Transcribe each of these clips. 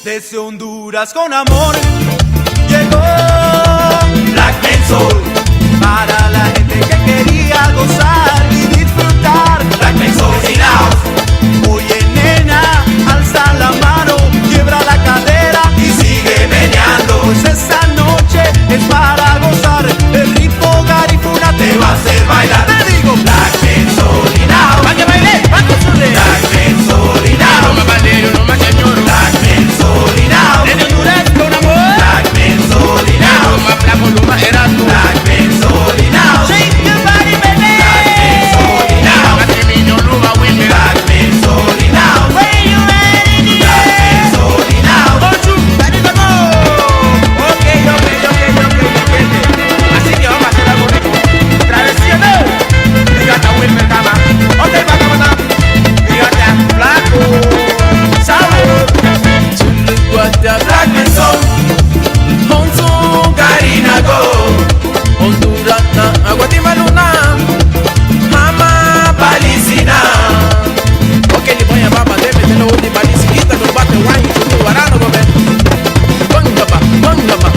Desde Honduras con amor llegó Black Men Soul, para la gente que quería gozar y disfrutar. Black Men Soul in house. Oye nena, alza la mano, quiebra la cadera y sigue meneando, pues esta noche es para gozar. El ritmo Garifuna te va a hacer bailar. Te digo Black Men Soul in house. ¡Va que baile! ¡Va que sube! Black Men Soul in house. No me bandero, no me señor. Black Men Soul in house. Desde Honduras con amor. Black Men Soul in house. No me hablamos, no me eras tú. Black Men Soul in house. Shake your body, baby. Black Men Soul in house. Matrimonio, luba, women. Black Men Soul in house. Where you ready? Black Men Soul in house. Don't you, ready to go? Okay. Así que vamos a hacer algo rico. Travesía, no. Dígate a Wilmer, cama. Ok, va, cama. Dígate a Flaco. Sabor. Chuluguate Black Men Soul. Honsu, Garinago. Honduras, Aguatimaluna. Mama, Palicina. Ok, le voy a baba, debe de lo de Palicita, con bate guay, con guarano, gobe. Bangaba,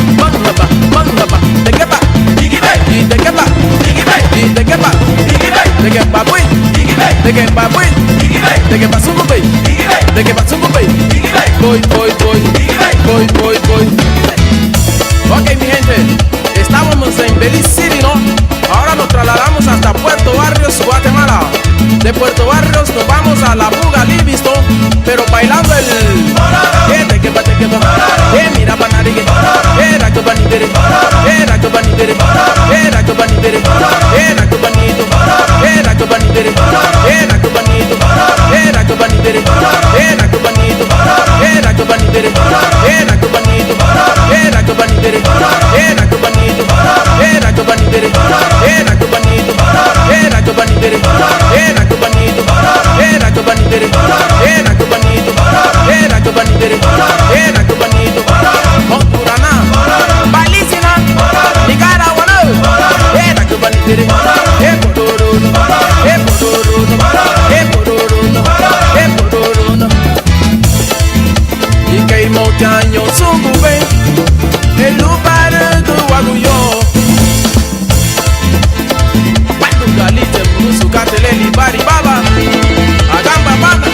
de que pa, y de que pa, y de que pa, de que pa, boy, de que pa, boy, de que pa, subo, boy, de que pa, subo, boy, boy. Ok, mi gente, estábamos en Belize City, ¿no? Ahora nos trasladamos hasta Puerto Barrios, Guatemala. De Puerto Barrios nos vamos a Labuga, Livisto, pero bailando el te que mira banarigue, era que banidere, era que banidere, era que banidere, era que banito, era que banidere, era que banito, era que banidere, era que banito, era que banidere, era que banito, era que banidere, era que banito, era que banidere, era que banito, era que banidere, era que banito, era que banidere, era que banito, era que banidere, era que banito, Honturana, Palicina, Nicaragua, era que banidere, Epororono, y que motaño sungube, el lugar de Guaguyo. Galite musu kateleli bari baba agamba baba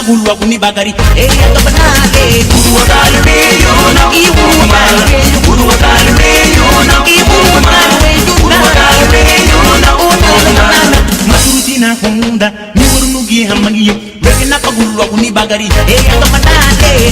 Gulu aku ni bagari, ato banale. Gulu akali reyo na, ibu akali. Gulu akali reyo na, ibu akali. Gulu akali reyo na, una. Maturuti na honda, ni warunugi hamagiye. Rege na pagulu aku ni bagari, ato banale.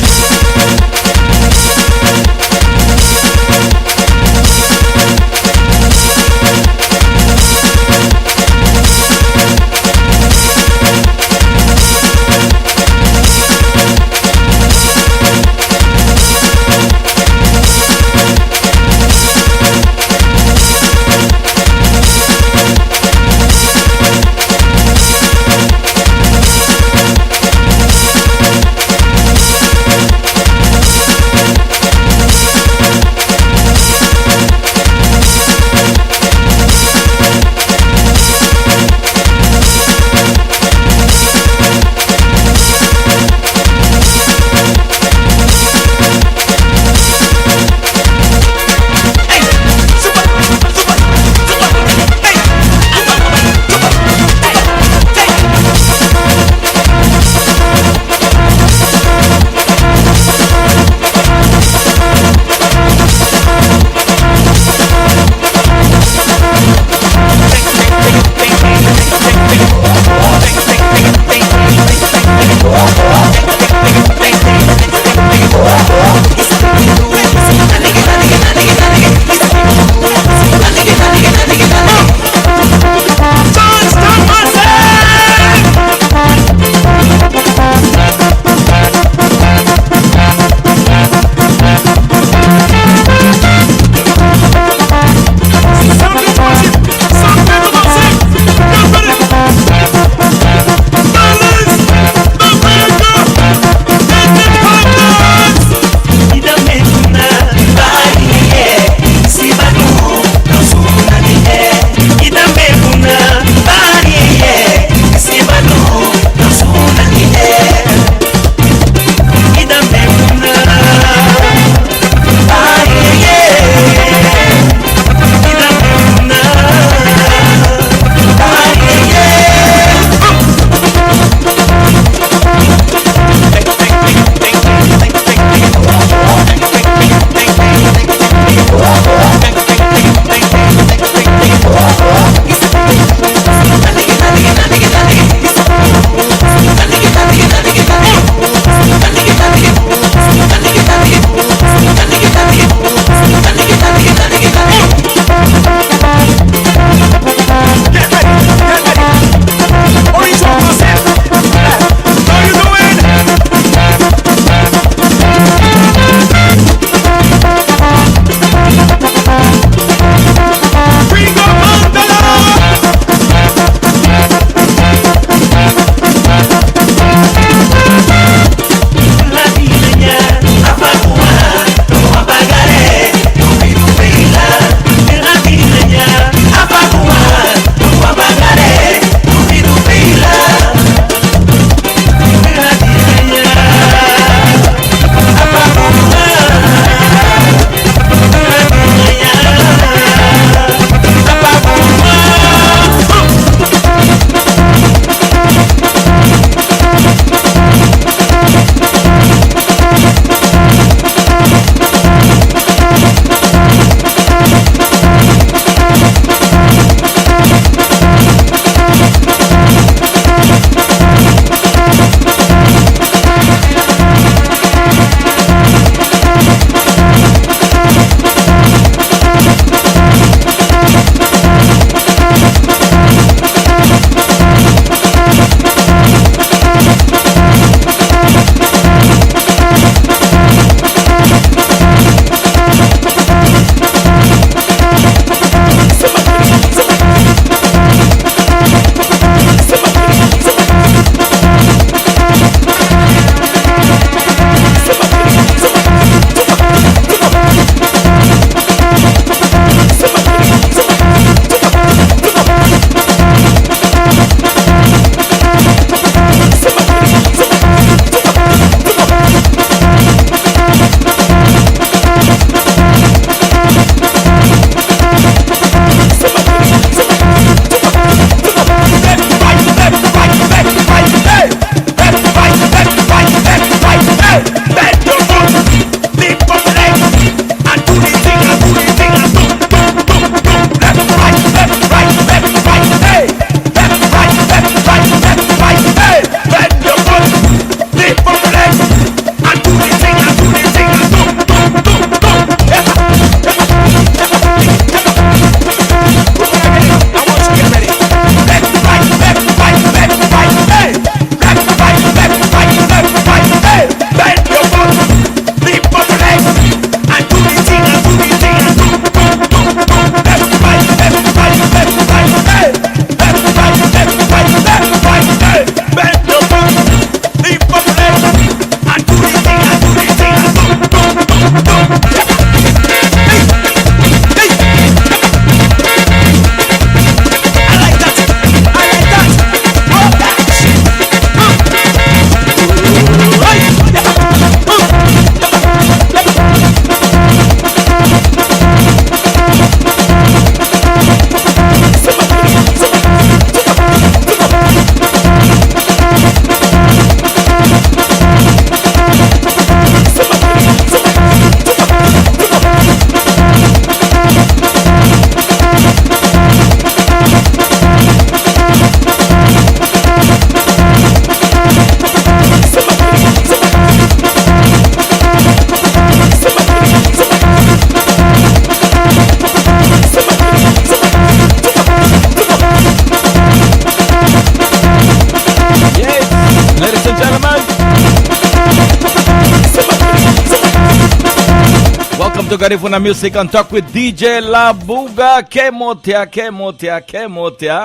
Welcome to Garifuna Music and Talk with DJ Labuga. Kemotia, kemotia, kemotia.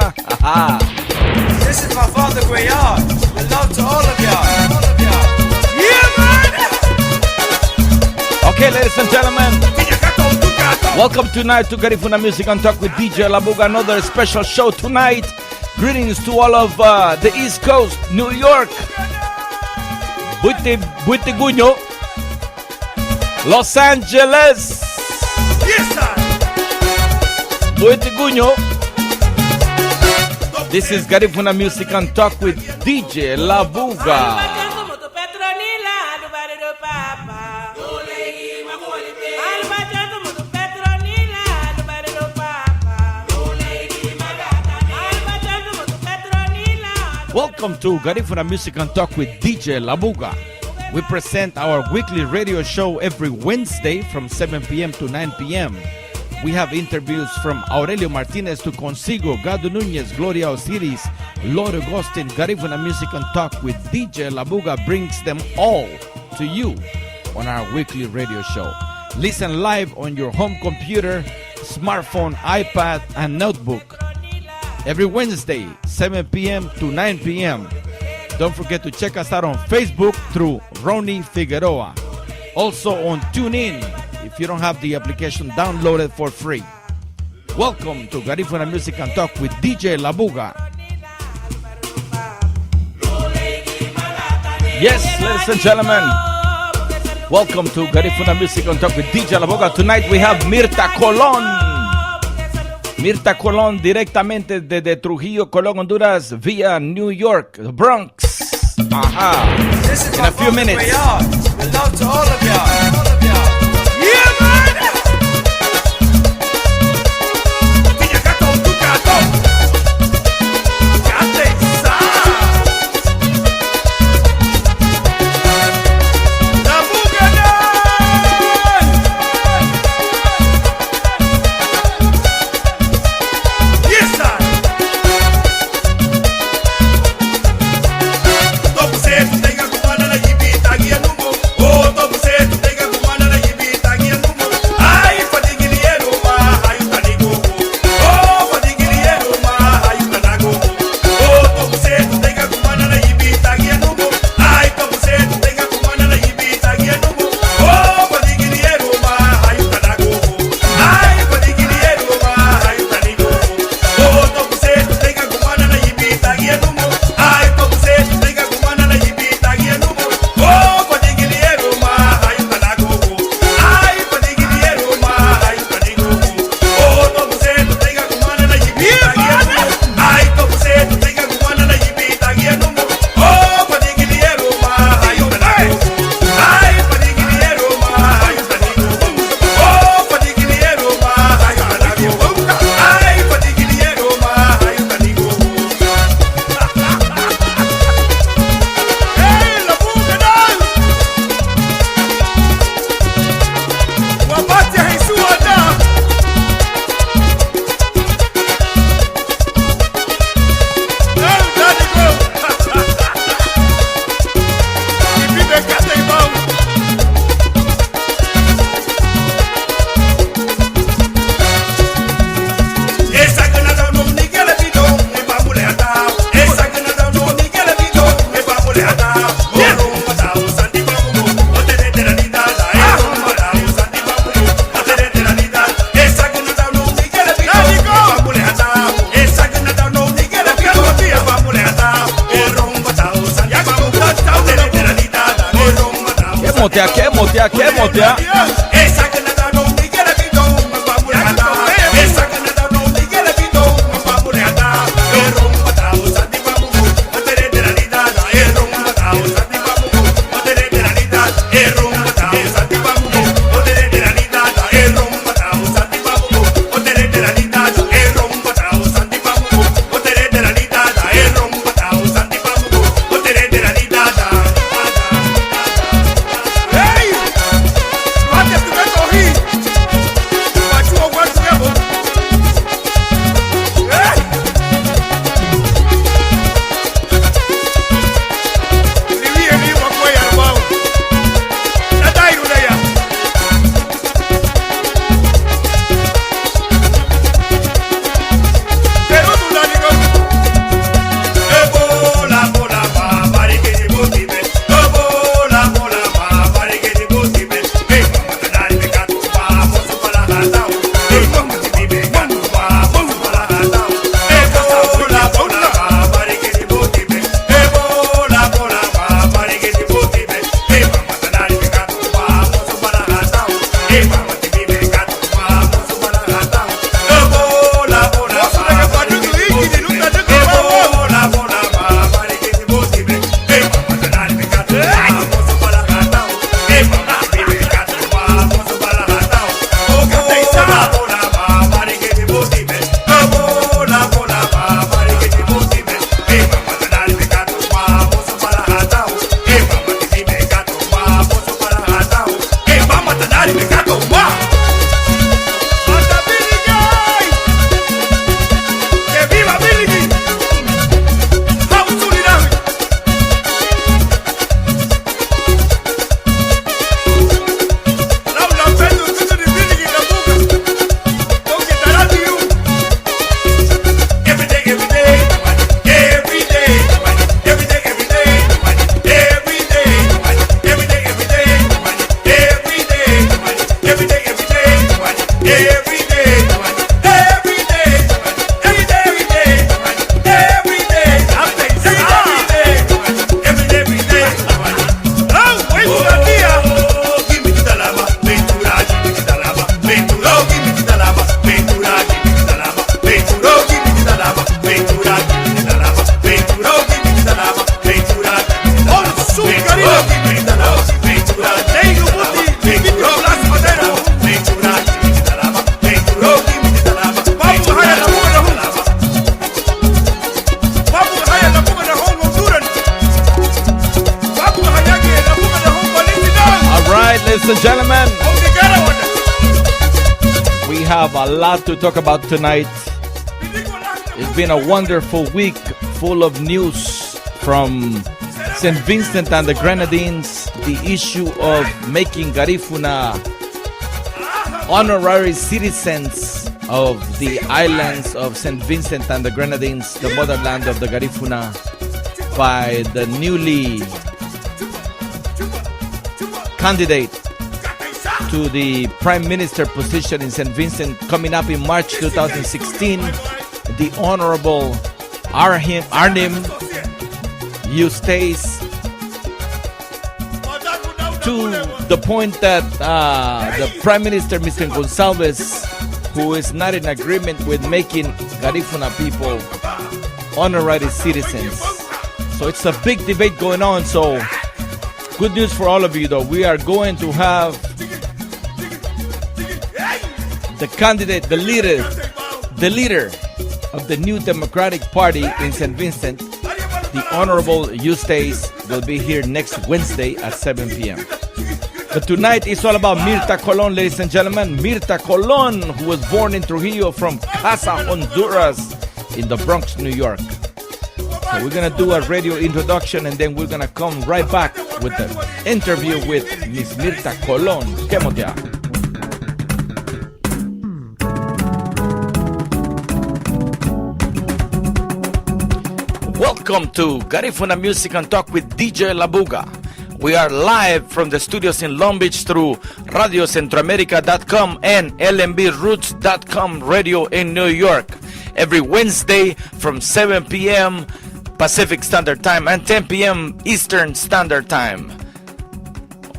This is my father Guayard. With love to all of y'all. Yeah, man! Okay, ladies and gentlemen, welcome tonight to Garifuna Music and Talk with DJ Labuga. Another special show tonight. Greetings to all of the East Coast, New York, Buitiguño, Los Angeles, Yes, sir! Buitiguño. This is Garifuna Music and Talk with DJ Labuga. Welcome to Garifuna Music and Talk with DJ Labuga. We present our weekly radio show every Wednesday from 7 p.m. to 9 p.m. We have interviews from Aurelio Martinez to Consigo, Gado Nunez, Gloria Osiris, Lord Agustin. Garifuna Music and Talk with DJ Labuga brings them all to you on our weekly radio show. Listen live on your home computer, smartphone, iPad, and notebook. Every Wednesday, 7 p.m. to 9 p.m. Don't forget to check us out on Facebook through Ronnie Figueroa. Also on TuneIn if you don't have the application downloaded for free. Welcome to Garifuna Music and Talk with DJ Labuga. Yes, ladies and gentlemen, welcome to Garifuna Music and Talk with DJ Labuga. Tonight we have Mirtha Colon. Mirtha Colon directamente desde Trujillo, Colón, Honduras, via New York, the Bronx. Aha. In a few minutes. With love to all of y'all. Yeah, man! ¿Qué motea? Hey! ladies and gentlemen. We have a lot to talk about tonight. It's been a wonderful week full of news from St. Vincent and the Grenadines, the issue of making Garifuna honorary citizens of the islands of St. Vincent and the Grenadines, the motherland of the Garifuna, by the newly candidate to the Prime Minister position in St. Vincent coming up in March 2016, the Honorable Arnim Eustace, to the point that the Prime Minister, Mr. Gonsalves, who is not in agreement with making Garifuna people honorary citizens. So it's a big debate going on. So good news for all of you, though. We are going to have the candidate, the leader of the new Democratic Party in St. Vincent, the Honorable Eustace, will be here next Wednesday at 7 p.m. But tonight is all about Mirtha Colon, ladies and gentlemen. Mirtha Colon, who was born in Trujillo from Casa, Honduras, in the Bronx, New York. So we're going to do a radio introduction, and then we're going to come right back with the interview with Miss Mirtha Colon. Quémotea. Welcome to Garifuna Music and Talk with DJ Labuga. We are live from the studios in Long Beach through RadioCentroamerica.com and LMBRoots.com radio in New York. Every Wednesday from 7 p.m. Pacific Standard Time and 10 p.m. Eastern Standard Time.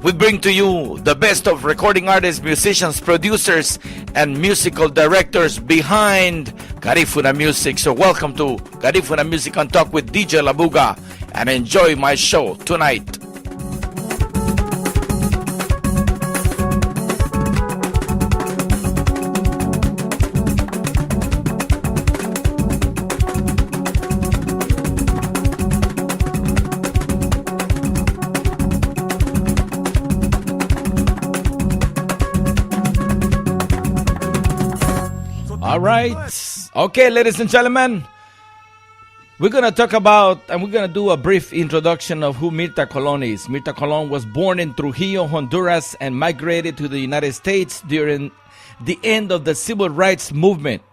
We bring to you the best of recording artists, musicians, producers, and musical directors behind Garifuna Music. So welcome to Garifuna Music and Talk with DJ Labuga, and enjoy my show tonight. All right. Okay, ladies and gentlemen, we're going to talk about, and we're going to do a brief introduction of who Mirtha Colon is. Mirtha Colon was born in Trujillo, Honduras, and migrated to the United States during the end of the Civil Rights Movement.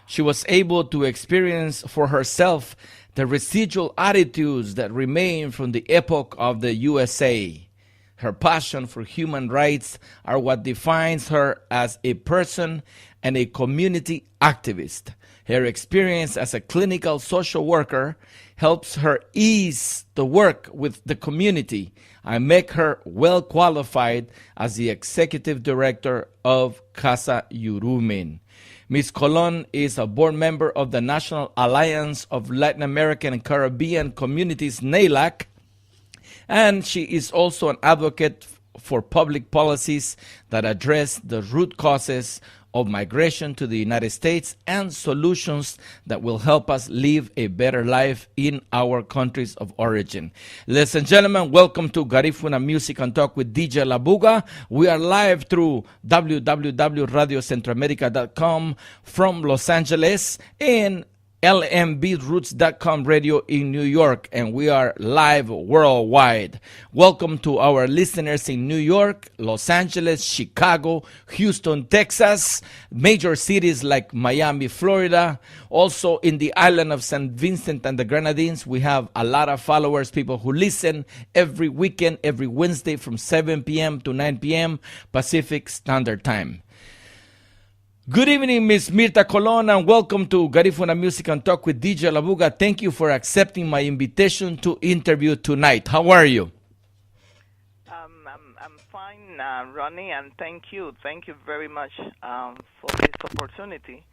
She was able to experience for herself the residual attitudes that remain from the epoch of the USA. Her passion for human rights are what defines her as a person and a community activist. Her experience as a clinical social worker helps her ease the work with the community and make her well qualified as the executive director of Casa Yurumin. Ms. Colon is a board member of the National Alliance of Latin American and Caribbean Communities, NALAC, and she is also an advocate for public policies that address the root causes of migration to the United States and solutions that will help us live a better life in our countries of origin. Ladies and gentlemen, welcome to Garifuna Music and Talk with DJ Labuga. We are live through www.radiocentroamerica.com from Los Angeles and LMBRoots.com radio in New York, and we are live worldwide. Welcome to our listeners in New York, Los Angeles, Chicago, Houston, Texas, major cities like Miami, Florida. Also in the island of St. Vincent and the Grenadines, we have a lot of followers, people who listen every weekend, every Wednesday from 7 p.m. to 9 p.m. Pacific Standard Time. Good evening, Ms. Mirtha Colon, and welcome to Garifuna Music and Talk with DJ Labuga. Thank you for accepting my invitation to interview tonight. How are you? I'm fine, Ronnie, and thank you. Thank you very much for this opportunity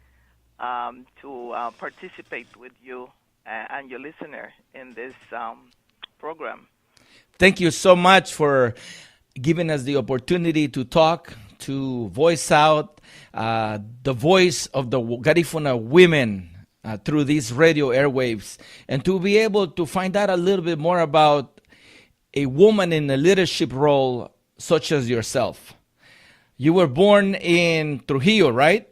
to participate with you and your listener in this program. Thank you so much for giving us the opportunity to talk, to voice out the voice of the Garifuna women through these radio airwaves, and to be able to find out a little bit more about a woman in a leadership role such as yourself. You were born in Trujillo, right?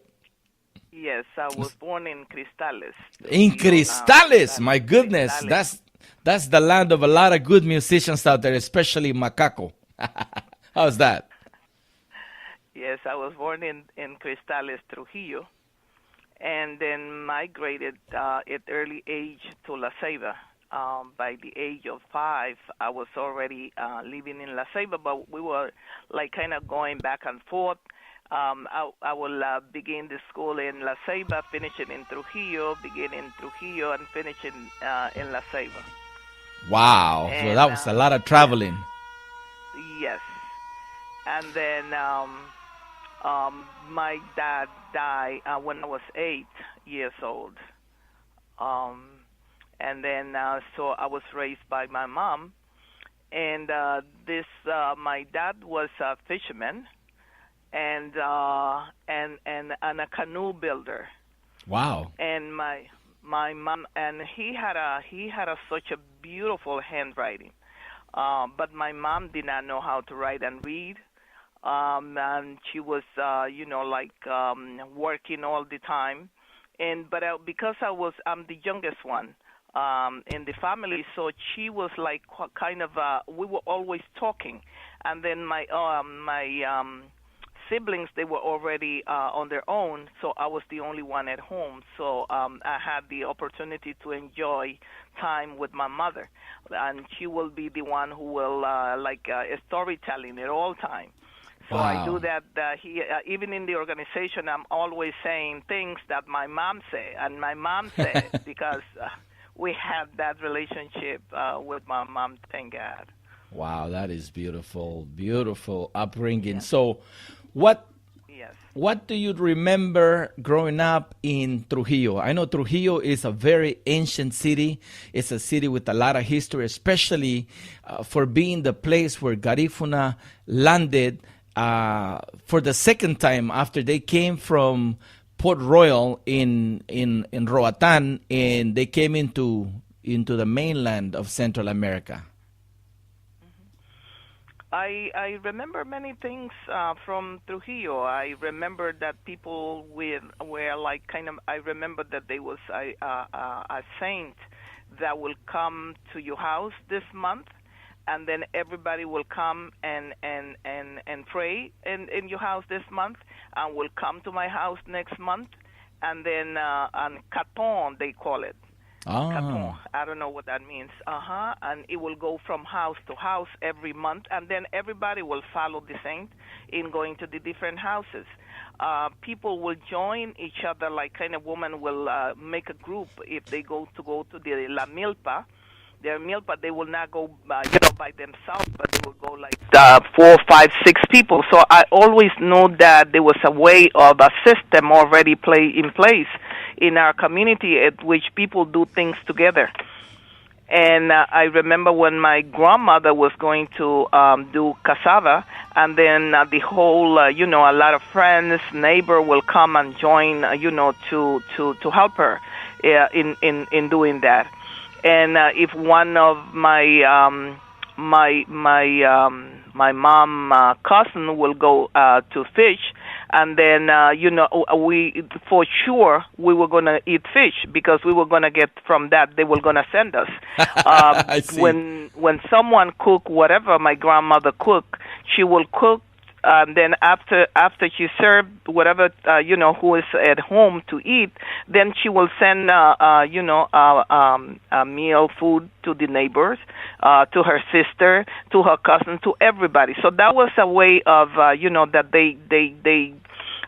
Yes, I was born in Cristales. In Cristales, my goodness, Cristales. that's the land of a lot of good musicians out there, especially Macaco. How's that? Yes, I was born in Cristales, Trujillo, and then migrated at early age to La Ceiba. By the age of 5, I was already living in La Ceiba, but we were like kind of going back and forth. I will begin the school in La Ceiba, finish it in Trujillo, begin in Trujillo, and finish it in La Ceiba. Wow, so that was a lot of traveling. Yes. And then my dad died when I was 8 years old. And then so I was raised by my mom. And my dad was a fisherman and a canoe builder. Wow. And my mom, and he had such a beautiful handwriting. But my mom did not know how to write and read. And she was, working all the time. But because I'm the youngest one in the family, so she was like kind of, we were always talking. And then my siblings, they were already on their own, so I was the only one at home. So I had the opportunity to enjoy time with my mother, and she will be the one who will storytelling at all time. So Wow. I do that. Even in the organization, I'm always saying things that my mom said, and my mom said because we had that relationship with my mom. Thank God. Wow, that is beautiful, beautiful upbringing. Yeah. So, what Yes. do you remember growing up in Trujillo? I know Trujillo is a very ancient city. It's a city with a lot of history, especially for being the place where Garifuna landed for the second time after they came from Port Royal in Roatan, and they came into the mainland of Central America. I remember many things from Trujillo. I remember that people were like kind of. I remember that there was a saint that will come to your house this month, and then everybody will come and pray in your house this month, and will come to my house next month, and then and Caton they call it. Caton. I don't know what that means. And it will go from house to house every month, and then everybody will follow the saint in going to the different houses. People will join each other, like kind of woman will make a group if they go to the La Milpa. Their milpa, they will not go by themselves, but they will go like 4, 5, 6 people. So I always know that there was a way of a system already in place in our community at which people do things together. And I remember when my grandmother was going to do cassava, and then the whole, a lot of friends, neighbor will come and join, to help her in doing that. And if one of my mom cousin will go to fish, and then we for sure we were gonna eat fish because we were gonna get from that. They were gonna send us. I see. When someone cook whatever my grandmother cook, she will cook. Then after she served whatever who is at home to eat, then she will send a meal food to the neighbors, to her sister, to her cousin, to everybody. So that was a way of that they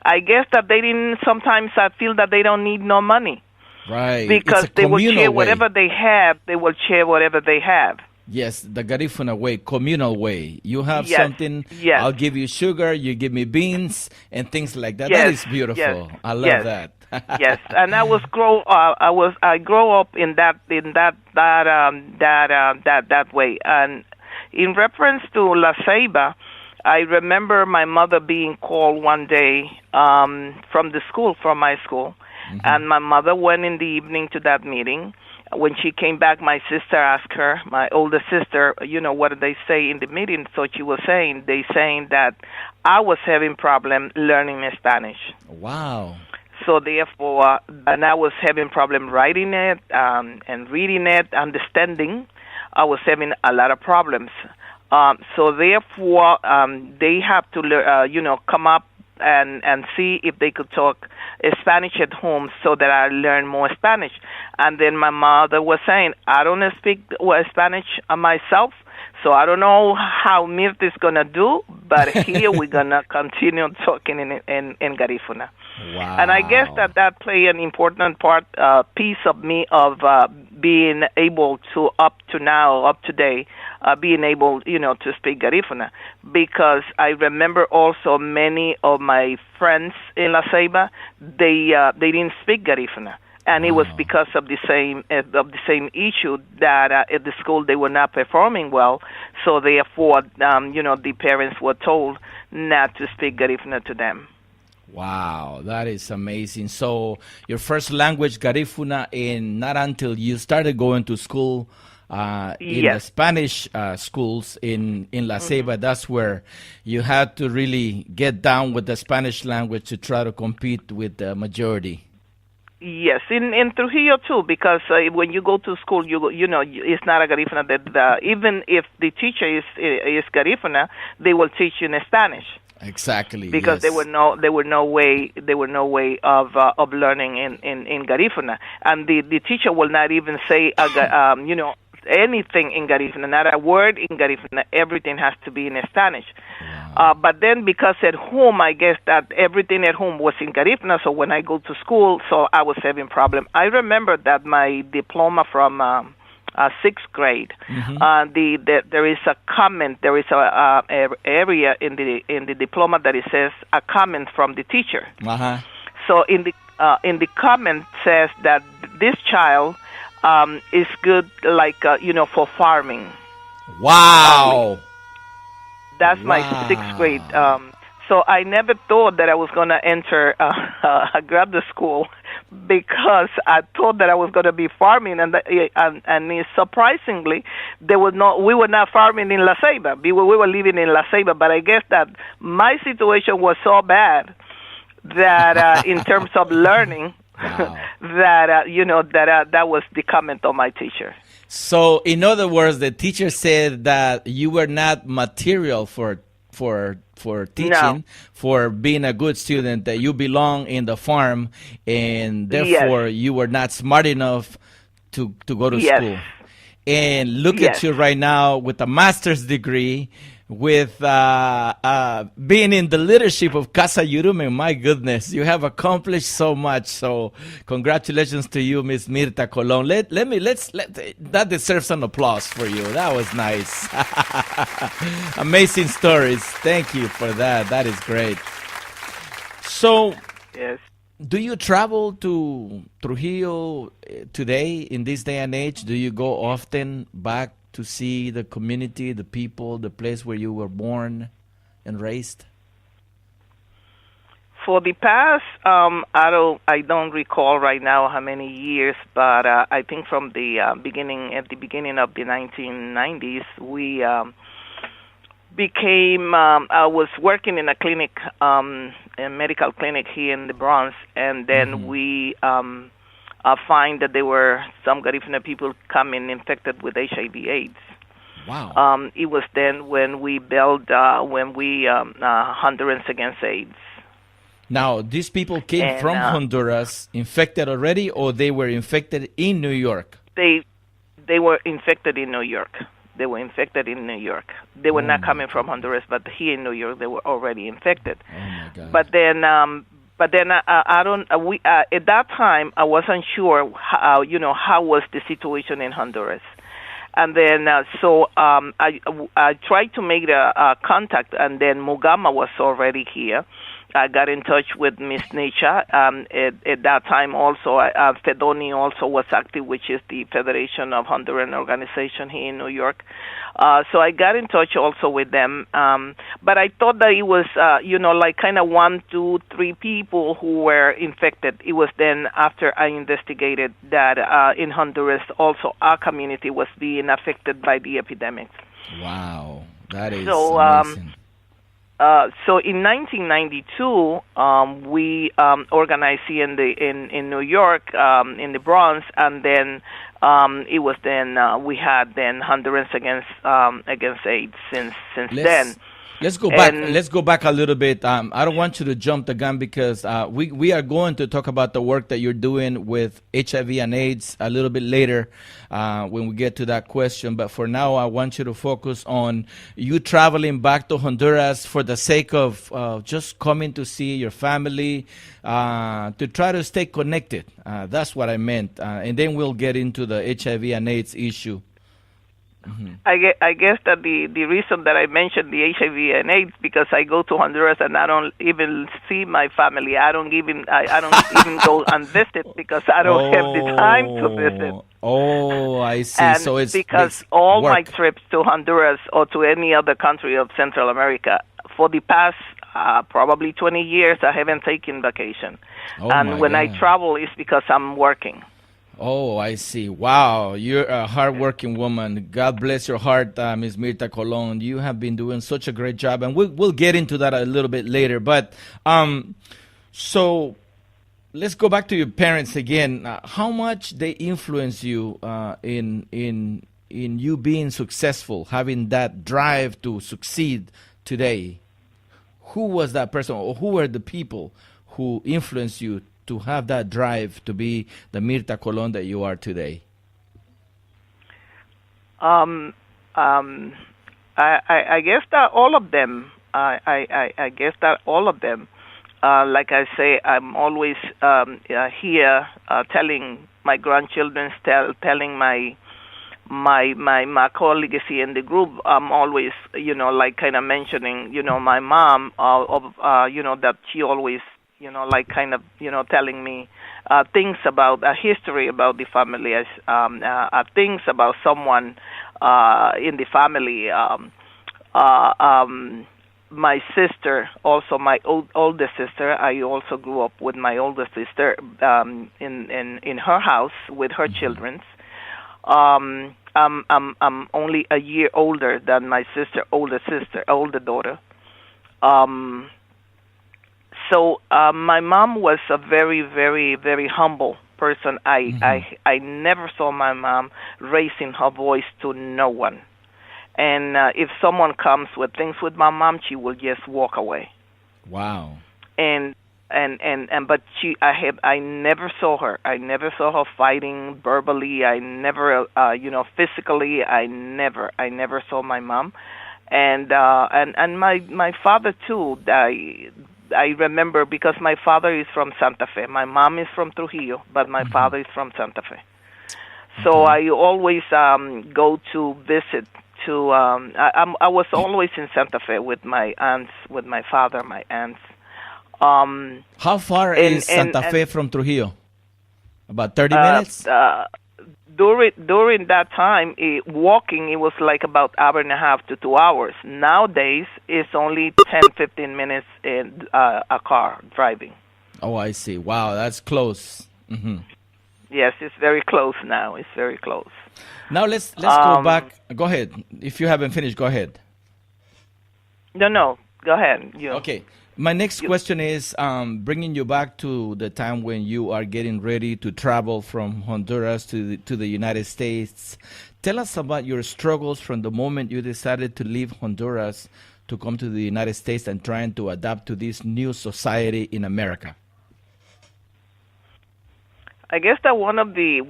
I guess that they didn't. Sometimes I feel that they don't need no money, Right. because It's a they will communal share way. whatever they have. They will share whatever they have. Yes, the Garifuna way, communal way. You have Yes, something, yes. I'll give you sugar, you give me beans, and things like that. Yes, That is beautiful. yes, I love yes. that. Yes, and I grow up in that way. And in reference to La Ceiba, I remember my mother being called one day from my school, and my mother went in the evening to that meeting. when she came back, my sister asked her, my older sister, what did they say in the meeting? So she was saying, that I was having problem learning Spanish. Wow. So therefore, and I was having problem writing it and reading it, understanding. I was having a lot of problems. So therefore, they have to, come up and see if they could talk Spanish at home so that I learn more Spanish. And then my mother was saying, I don't speak Spanish myself, so I don't know how Mirtha is going to do, but here we're going to continue talking in Garifuna. Wow. And I guess that played an important piece of me of being able to, up to date, being able, to speak Garifuna. Because I remember also many of my friends in La Ceiba, they didn't speak Garifuna. And it was because of the same issue that at the school they were not performing well. So therefore, the parents were told not to speak Garifuna to them. Wow, that is amazing. So your first language, Garifuna, not until you started going to school in the Spanish schools in La Ceiba, that's where you had to really get down with the Spanish language to try to compete with the majority. Yes, in Trujillo too, because when you go to school, it's not a Garifuna. That even if the teacher is Garifuna, they will teach you in Spanish. Exactly. Because there were no way of learning in Garifuna, and the teacher will not even say anything in Garifuna, not a word in Garifuna. Everything has to be in Spanish. Wow. But then because at home, I guess that everything at home was in Garifuna, so when I go to school, so I was having problem. I remember that my diploma from sixth grade, there is a comment, there is a area in the diploma that it says a comment from the teacher. So in the comment says that this child is good, for farming. Wow. That's my sixth grade. So I never thought that I was going to enter a graduate school because I thought that I was going to be farming, and surprisingly, we were not farming in La Ceiba. We were living in La Ceiba, but I guess that my situation was so bad that in terms of learning, that was the comment of my teacher. So, in other words, the teacher said that you were not material for teaching, for being a good student, that you belong in the farm, and therefore you were not smart enough to go to school. And look at you right now with a master's degree, with being in the leadership of Casa Yurume. My goodness, you have accomplished so much. So congratulations to you, Miss Mirtha Colon. That deserves an applause for you. That was nice. Amazing stories. Thank you for that. That is great. So, do you travel to Trujillo today, in this day and age? Do you go often back to see the community, the people, the place where you were born and raised? For the past, I don't recall right now how many years, but I think from the beginning of the 1990s, we became. I was working in a clinic, a medical clinic here in the Bronx, and then we. Find that there were some Garifuna people coming infected with HIV/AIDS. Wow. It was then when we built, Hondurans Against AIDS. Now, these people came from Honduras, infected already, or they were infected in New York? They were infected in New York. They were infected in New York. They were not coming from Honduras, but here in New York, they were already infected. Oh my God. But then I don't. At that time, I wasn't sure how was the situation in Honduras, and then I tried to make a contact, and then Mugama was already here, I got in touch with Miss Nietzsche. At that time also, FEDONI also was active, which is the Federation of Honduran Organization here in New York. So I got in touch also with them. But I thought that it was, like kind of 1, 2, 3 people who were infected. It was then after I investigated that in Honduras also our community was being affected by the epidemic. Wow, that is so, amazing. So in 1992, we organized here in New York, in the Bronx, and then it was then we had then Hondurans against AIDS since then. Let's go back. Let's go back a little bit. I don't want you to jump the gun because we are going to talk about the work that you're doing with HIV and AIDS a little bit later when we get to that question. But for now, I want you to focus on you traveling back to Honduras for the sake of just coming to see your family, to try to stay connected. That's what I meant. And then we'll get into the HIV and AIDS issue. Mm-hmm. I guess that the reason that I mentioned the HIV and AIDS because I go to Honduras and I don't even see my family. I don't even go and visit because I don't have the time to visit. Oh, I see. And so it's because all my trips to Honduras or to any other country of Central America for the past probably 20 years I haven't taken vacation. And when I travel it's because I'm working. Oh, I see. Wow, you're a hardworking woman. God bless your heart, Ms. Mirtha Colon. You have been doing such a great job, and we'll get into that a little bit later. But so let's go back to your parents again. How much they influence you in you being successful, having that drive to succeed today? Who was that person, or who were the people who influenced you to have that drive to be the Mirtha Colon that you are today? I guess that all of them. I guess that all of them. Like I say, I'm always here telling my grandchildren, telling my colleagues here in the group. I'm always, like kind of mentioning, my mom, that she always, like kind of, telling me things about history about the family, things about someone in the family. My sister, also my older sister. I also grew up with my older sister in her house with her children. I'm only a year older than my older daughter. So my mom was a very, very, very humble person. I never saw my mom raising her voice to no one. And if someone comes with things with my mom, she will just walk away. Wow. But I never saw her. I never saw her fighting verbally. I never, physically. I never saw my mom. And my father too. I remember because my father is from Santa Fe. My mom is from Trujillo, but my father is from Santa Fe. So I always go to visit. I was always in Santa Fe with my aunts, with my father, my aunts. How far is Santa Fe from Trujillo? About 30 minutes? During that time, walking, it was like about hour and a half to 2 hours. Nowadays, it's only 10, 15 minutes in a car driving. Oh, I see. Wow, that's close. Mm-hmm. Yes, it's very close now. It's very close. Now let's go back. Go ahead. If you haven't finished, go ahead. No, go ahead. Okay. My next question is bringing you back to the time when you are getting ready to travel from Honduras to the United States. Tell us about your struggles from the moment you decided to leave Honduras to come to the United States and trying to adapt to this new society in America. I guess that one of the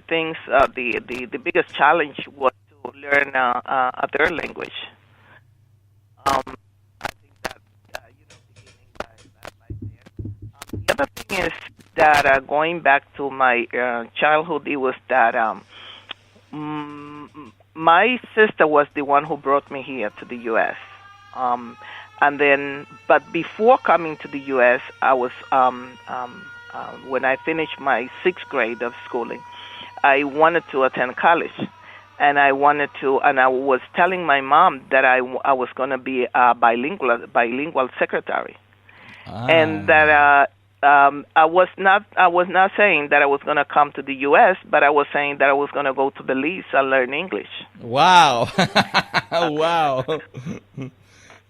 things, the biggest challenge was to learn a third language. I think that beginning by there. The other thing is that going back to my childhood, it was that my sister was the one who brought me here to the U.S. And then, but before coming to the U.S., I was when I finished my 6th grade of schooling, I wanted to attend college, and I was telling my mom that I was going to be a bilingual secretary, and that I was not saying that I was going to come to the U.S., but I was saying that I was going to go to Belize and learn English. Wow. Wow.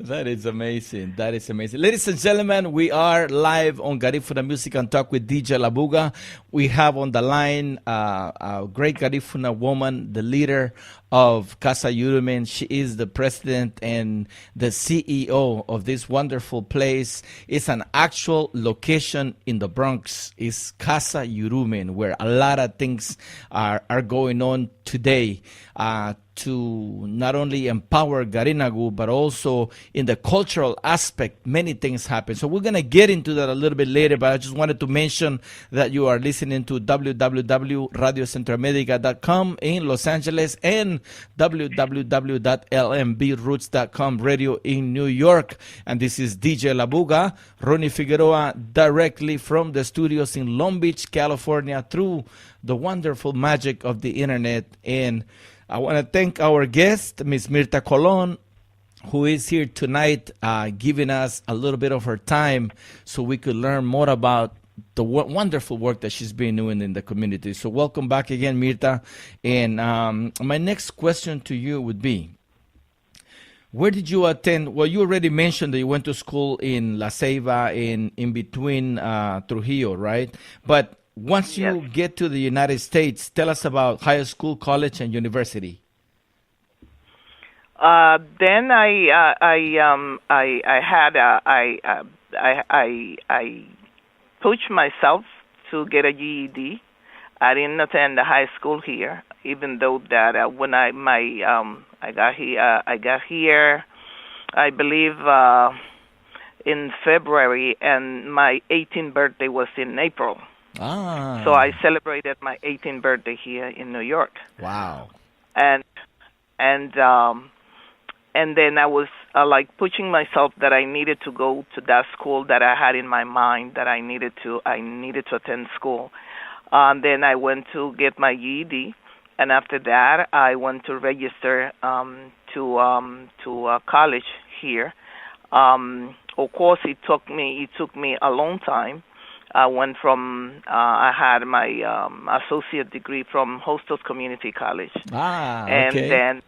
That is amazing. That is amazing. Ladies and gentlemen, we are live on Garifuna Music and Talk with DJ Labuga. We have on the line a great Garifuna woman, the leader of Casa Yurumen. She is the president and the CEO of this wonderful place. It's an actual location in the Bronx. It's Casa Yurumen, where a lot of things are going on today. To not only empower Garinagu, but also in the cultural aspect, many things happen. So we're going to get into that a little bit later, but I just wanted to mention that you are listening to www.radiocentroamerica.com in Los Angeles and www.lmbroots.com radio in New York. And this is DJ Labuga, Ronnie Figueroa, directly from the studios in Long Beach, California, through the wonderful magic of the internet. And I want to thank our guest, Ms. Mirtha Colon, who is here tonight giving us a little bit of her time so we could learn more about the wonderful work that she's been doing in the community. So welcome back again, Mirtha. And my next question to you would be, where did you attend? Well, you already mentioned that you went to school in La Ceiba, in between Trujillo, right? But once you get to the United States, tell us about high school, college, and university. Then I pushed myself to get a GED. I didn't attend the high school here, even though that when I got here, I believe in February, and my 18th birthday was in April. So I celebrated my 18th birthday here in New York. Wow. And then I was like pushing myself that I needed to go to that school that I had in my mind, that I needed to attend school. Then I went to get my GED, and after that I went to register to college here. Of course, it took me a long time. I went from I had my associate degree from Hostos Community College, and then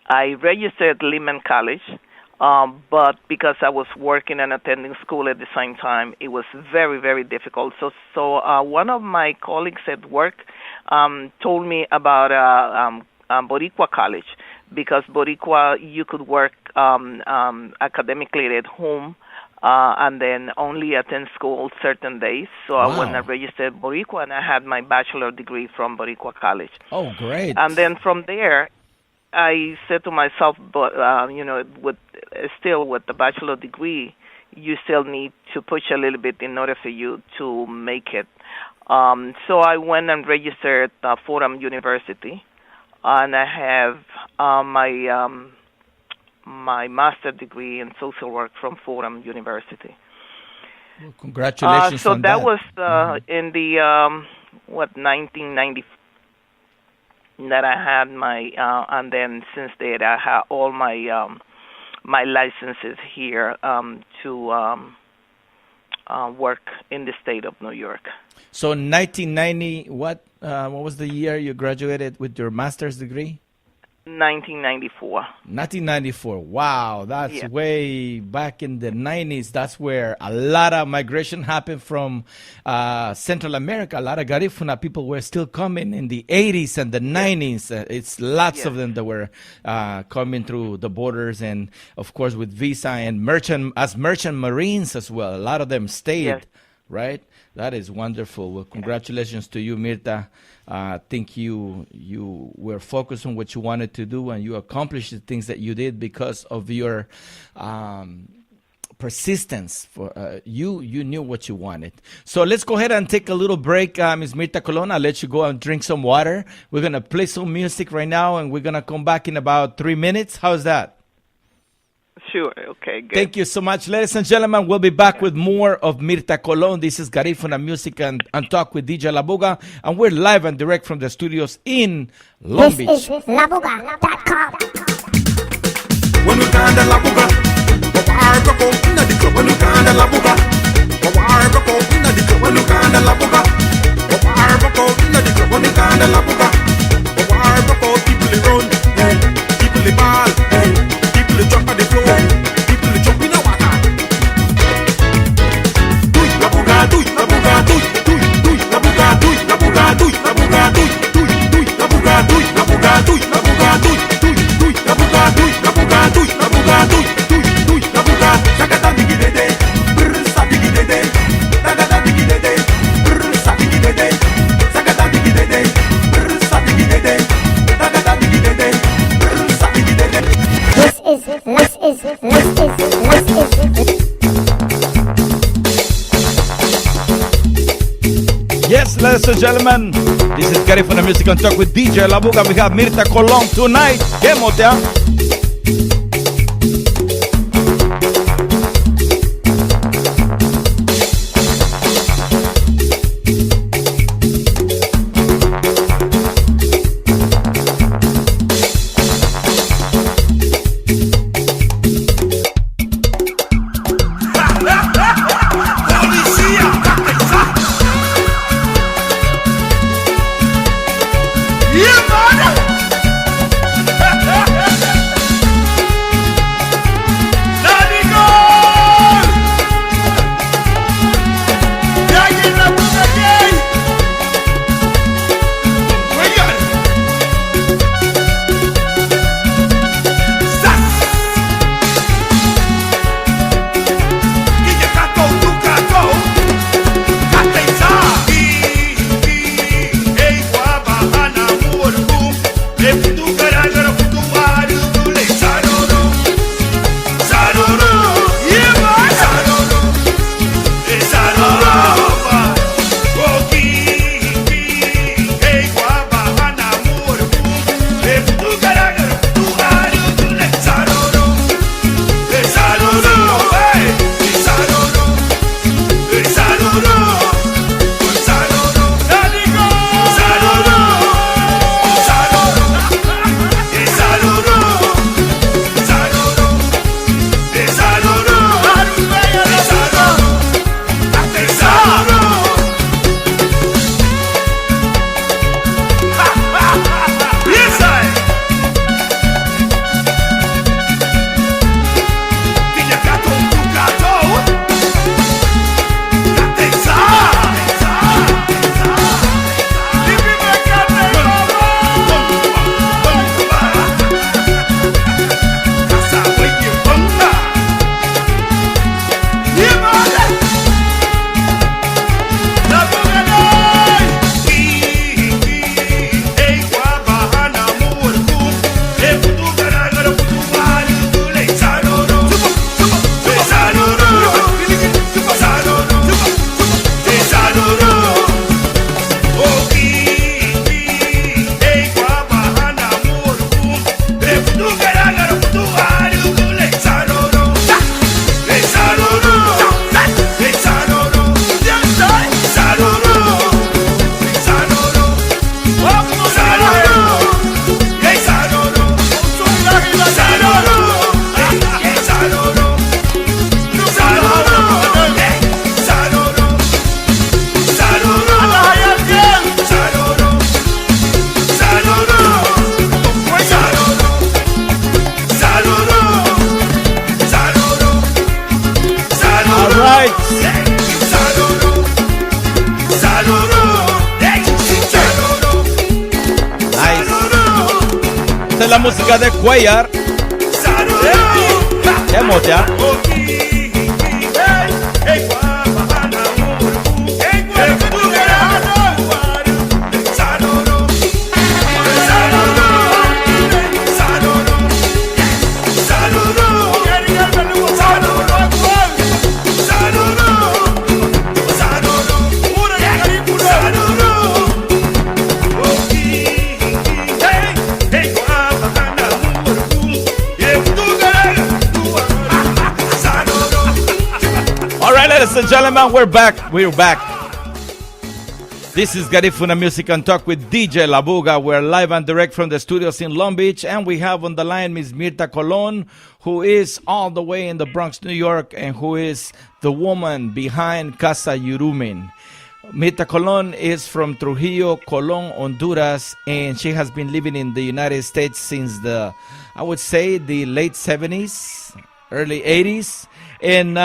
I registered at Lehman College, but because I was working and attending school at the same time, it was very, very difficult. So one of my colleagues at work told me about Boricua College, because Boricua you could work academically at home. And then only attend school certain days. So I went and registered Boricua, and I had my bachelor degree from Boricua College. Oh, great! And then from there, I said to myself, but with the bachelor degree, you still need to push a little bit in order for you to make it. So I went and registered at Fordham University, and I have my master's degree in social work from Fordham University. Well, congratulations on that. So that was in the 1990 that I had my and then since then I had all my my licenses here to work in the state of New York. So in 1990, what was the year you graduated with your master's degree? 1994. 1994. Wow, that's way back in the 90s. That's where a lot of migration happened from Central America. A lot of Garifuna people were still coming in the 80s and the 90s. It's lots of them that were coming through the borders, and of course with visa and merchant marines as well. A lot of them stayed, right? That is wonderful. Well, congratulations to you, Mirtha. I think you were focused on what you wanted to do, and you accomplished the things that you did because of your persistence. You knew what you wanted. So let's go ahead and take a little break, Ms. Mirtha Colon. I'll let you go and drink some water. We're going to play some music right now, and we're going to come back in about 3 minutes. How's that? Sure. Okay, good. Thank you so much. Ladies and gentlemen, we'll be back with more of Mirtha Colon. This is Garifuna Music and Talk with DJ Labuga. And we're live and direct from the studios in Long Beach. This is Labuga.com. When we can the Labuga, our go in the club. When we can the Labuga, our go in the club. When we can the Labuga, our go in the club. When we can the Labuga, our go people run, people ball, people jump on the floor, people jump in the water. Do it Labuga, do it Labuga, do it Labuga, do it Labuga, do it Labuga, do it Labuga, do it Labuga, do it Labuga, do it Labuga, do it Labuga, do it Labuga, do it Labuga, do it Labuga, Sakata digidede, brrsa digidede, Sakata digidede, brrsa digidede, Sakata digidede, brrsa digidede, Sakata digidede, brrsa digidede. This is Yes, ladies and gentlemen, this is Garifuna Music and Talk with DJ Labuga. We have Mirtha Colon tonight. ¿Qué motea? Esta es la música de Cuellar. ¿Qué motea? and gentlemen, we're back. We're back. This is Garifuna Music and Talk with DJ Labuga. We're live and direct from the studios in Long Beach, and we have on the line Miss Mirtha Colon, who is all the way in the Bronx, New York, and who is the woman behind Casa Yurumen. Mirtha Colon is from Trujillo, Colon, Honduras, and she has been living in the United States since I would say, the late 70s, early 80s. And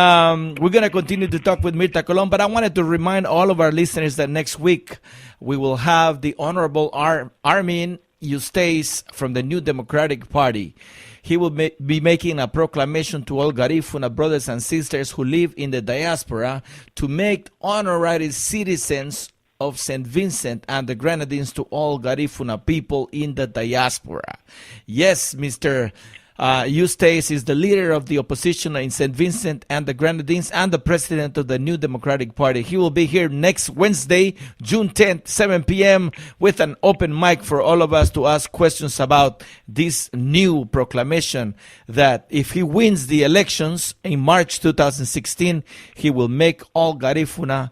we're going to continue to talk with Mirtha Colon, but I wanted to remind all of our listeners that next week we will have the Honorable Armin Eustace from the New Democratic Party. He will be making a proclamation to all Garifuna brothers and sisters who live in the diaspora to make honorary citizens of St. Vincent and the Grenadines to all Garifuna people in the diaspora. Yes, Mr. Eustace is the leader of the opposition in St. Vincent and the Grenadines and the president of the New Democratic Party. He will be here next Wednesday, June 10th, 7 p.m. with an open mic for all of us to ask questions about this new proclamation that if he wins the elections in March 2016, he will make all Garifuna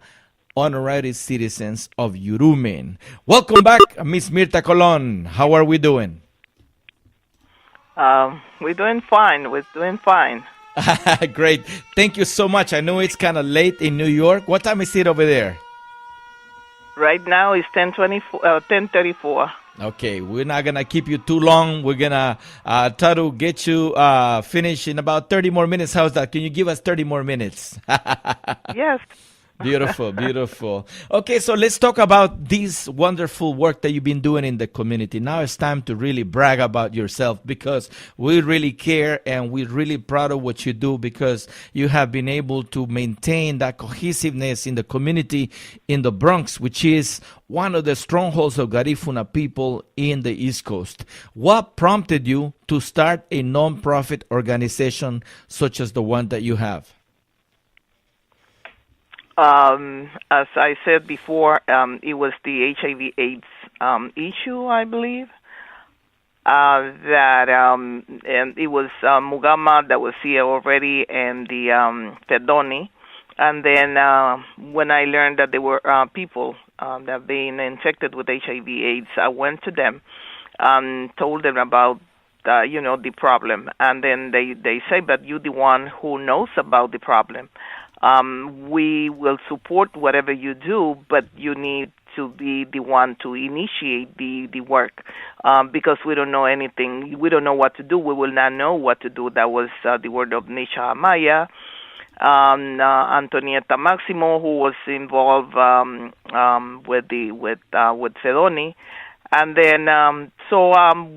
honorary citizens of Yurumen. Welcome back, Miss Mirtha Colon. How are we doing? We're doing fine. We're doing fine. Great. Thank you so much. I know it's kind of late in New York. What time is it over there? Right now it's 10:34. Okay, we're not going to keep you too long. We're going to try to get you finished in about 30 more minutes. How's that? Can you give us 30 more minutes? Yes. Beautiful, beautiful. Okay, so let's talk about this wonderful work that you've been doing in the community. Now it's time to really brag about yourself because we really care and we're really proud of what you do because you have been able to maintain that cohesiveness in the community in the Bronx, which is one of the strongholds of Garifuna people in the East Coast. What prompted you to start a non-profit organization such as the one that you have? As I said before, it was the HIV/AIDS issue, I believe. And it was Mugama that was here already, and the Fedoni. And then when I learned that there were people that being infected with HIV/AIDS, I went to them and told them about the problem. And then they say, but you're the one who knows about the problem. We will support whatever you do, but you need to be the one to initiate the work because we don't know anything. We don't know what to do. We will not know what to do. That was the word of Nisha Amaya, Antonieta Maximo, who was involved with Fedoni. And then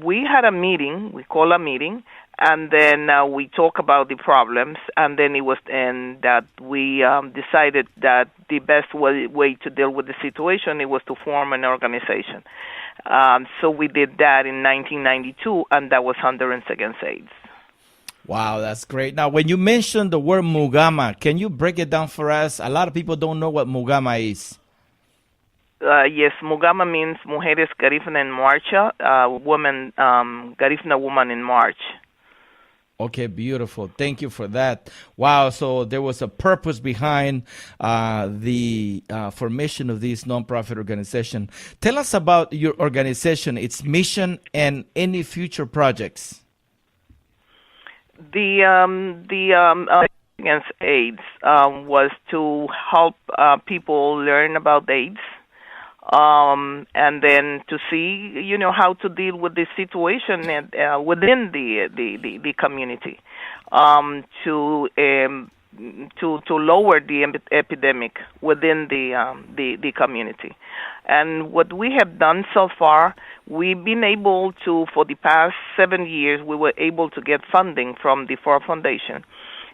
we had a meeting. We called a meeting. And then we talk about the problems, and then that we decided that the best way to deal with the situation it was to form an organization. So we did that in 1992, and that was Hondurans Against AIDS. Wow, that's great. Now, when you mentioned the word Mugama, can you break it down for us? A lot of people don't know what Mugama is. Yes, Mugama means Mujeres Garifuna en Marcha, woman, Garifuna woman in March. Okay, beautiful. Thank you for that. Wow, so there was a purpose behind the formation of this nonprofit organization. Tell us about your organization, its mission, and any future projects. The Against AIDS was to help people learn about AIDS. And then to see, how to deal with the situation within the community, to lower the epidemic within the community. And what we have done so far, we've been able to, for the past 7 years, we were able to get funding from the Ford Foundation.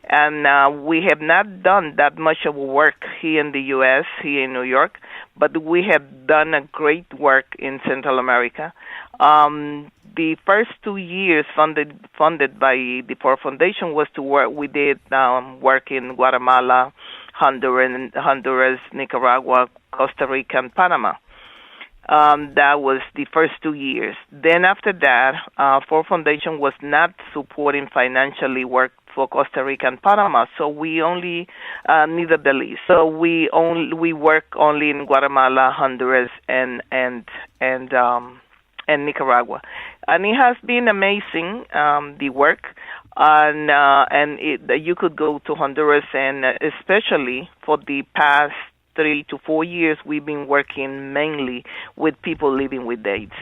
And we have not done that much of work here in the U.S., here in New York, but we have done a great work in Central America. The first 2 years funded by the Ford Foundation was to work. We did work in Guatemala, Honduras, Nicaragua, Costa Rica, and Panama. That was the first 2 years. Then after that, Ford Foundation was not supporting financially work for Costa Rica and Panama. So we only neither the least. So we work only in Guatemala, Honduras, and Nicaragua, and it has been amazing, the work. You could go to Honduras, and especially for the past 3 to 4 years, we've been working mainly with people living with AIDS.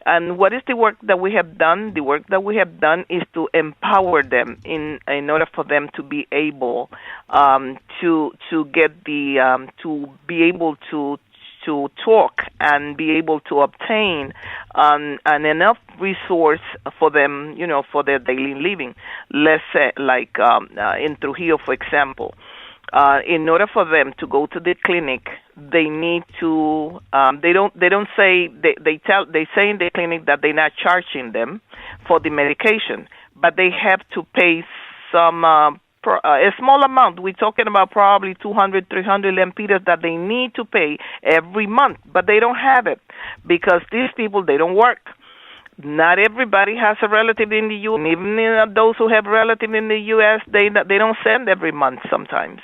And what is the work that we have done? The work that we have done is to empower them in order for them to be able to get the to be able to talk and be able to obtain an enough resource for them, for their daily living. Let's say, like in Trujillo, for example. In order for them to go to the clinic, they need to. They say in the clinic that they're not charging them for the medication, but they have to pay some a small amount. We're talking about probably 200, 300 lempiras that they need to pay every month, but they don't have it because these people, they don't work. Not everybody has a relative in the U.S. Even those who have relatives in the U.S., they don't send every month sometimes.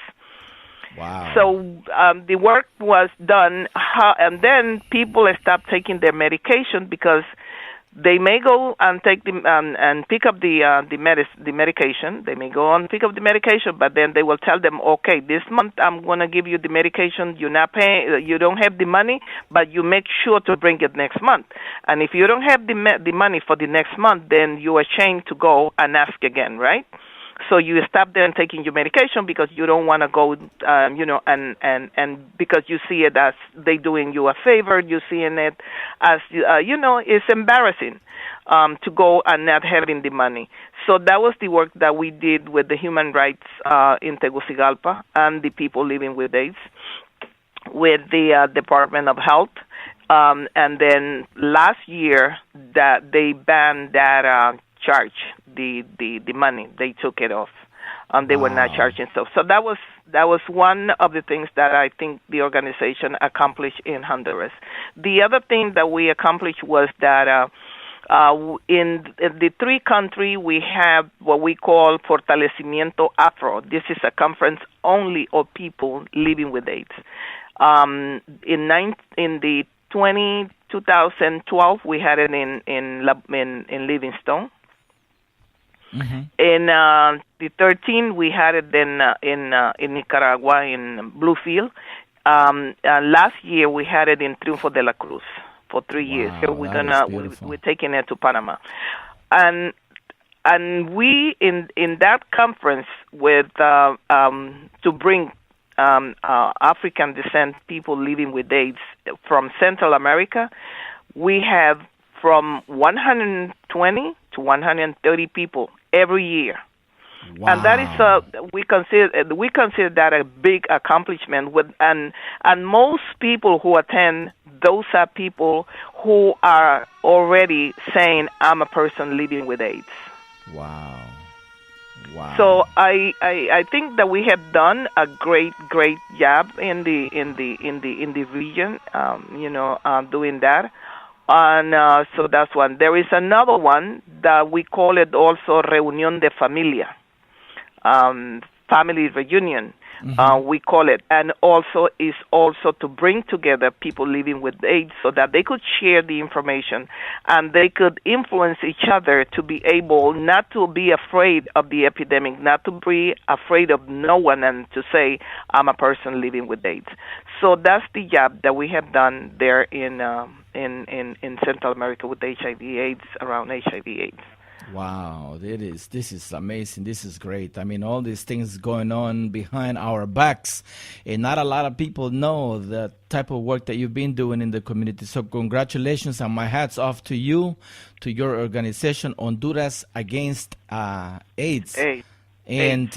Wow. So the work was done, and then people stopped taking their medication because they may go and take and pick up the medication. They may go and pick up the medication, but then they will tell them, okay, this month I'm going to give you the medication. You're not paying. You don't have the money, but you make sure to bring it next month. And if you don't have the money for the next month, then you are ashamed to go and ask again, right? So you stop there and taking your medication because you don't want to go, and because you see it as they doing you a favor. You seeing it as, it's embarrassing to go and not having the money. So that was the work that we did with the human rights in Tegucigalpa and the people living with AIDS, with the Department of Health. And then last year that they banned that charge, the money. They took it off, and they were not charging stuff. So that was one of the things that I think the organization accomplished in Honduras. The other thing that we accomplished was that in the 3 countries we have what we call Fortalecimiento Afro. This is a conference only of people living with AIDS. In the 2012 we had it in Livingstone. Mm-hmm. In the 13, we had it in Nicaragua in Bluefield. Last year we had it in Triunfo de la Cruz for 3 years. So we're taking it to Panama, and we in that conference with to bring African descent people living with AIDS from Central America, we have from 120 to 130 people every year. Wow. And that is we consider that a big accomplishment. And most people who attend, those are people who are already saying, "I'm a person living with AIDS." Wow. So I think that we have done a great job in the region, doing that. And so that's one. There is another one that we call it also Reunión de Familia, family reunion. Mm-hmm. We call it, and also is also to bring together people living with AIDS so that they could share the information and they could influence each other to be able not to be afraid of the epidemic, not to be afraid of no one, and to say, "I'm a person living with AIDS." So that's the job that we have done there in Central America with HIV/AIDS, around HIV/AIDS. Wow, this is amazing. This is great. I mean, all these things going on behind our backs, and not a lot of people know the type of work that you've been doing in the community. So congratulations, and my hat's off to you, to your organization, Honduras Against AIDS. And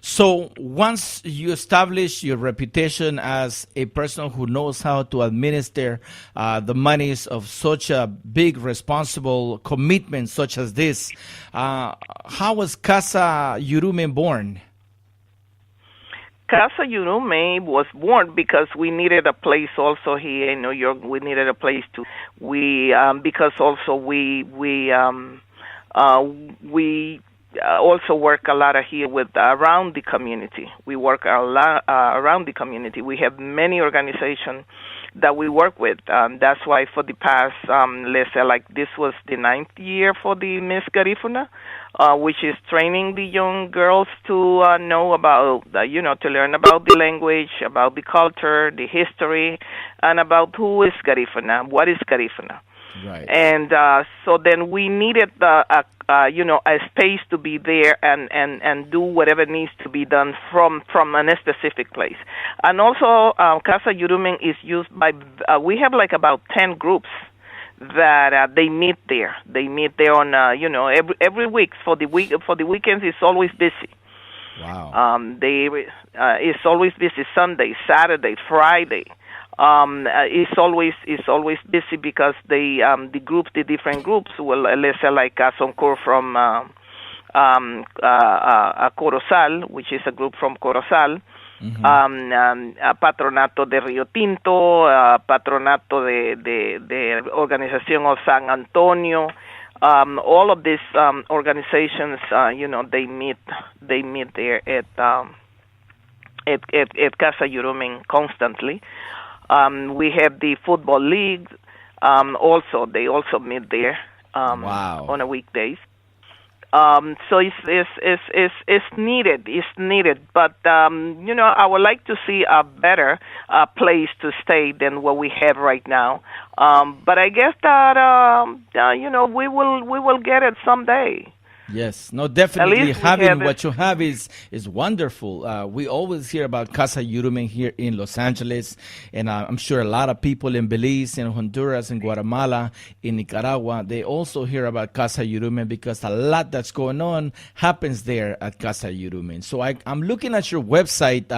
so once you establish your reputation as a person who knows how to administer the monies of such a big, responsible commitment such as this, how was Casa Yurume born? Casa Yurume was born because we needed a place also here in New York. We needed a place to, also work a lot here with around the community. We work a lot around the community. We have many organizations that we work with. That's why for the past, let's say, like this was the 9th year for the Miss Garifuna, which is training the young girls to know about, to learn about the language, about the culture, the history, and about who is Garifuna, what is Garifuna. Right. And so then we needed a space to be there and do whatever needs to be done from a specific place. And also, Casa Yurumen is used by, we have like about 10 groups that they meet there. They meet there on, every week. For the weekends, it's always busy. Wow. It's always busy Sunday, Saturday, Friday. It's always busy because the different groups will, let's say, like Soncor from Corozal, which is a group from Corozal, Patronato de Rio Tinto, Patronato de Organización of San Antonio. All of these organizations, they meet there at Casa Yurumen constantly. We have the football league. They also meet there on a weekdays. So it's needed. It's needed. But I would like to see a better place to stay than what we have right now. But I guess that we will get it someday. Yes, no, definitely having what you have is wonderful. We always hear about Casa Yurumen here in Los Angeles, and I'm sure a lot of people in Belize, in Honduras, in Guatemala, in Nicaragua, they also hear about Casa Yurumen because a lot that's going on happens there at Casa Yurumen. So I'm looking at your website,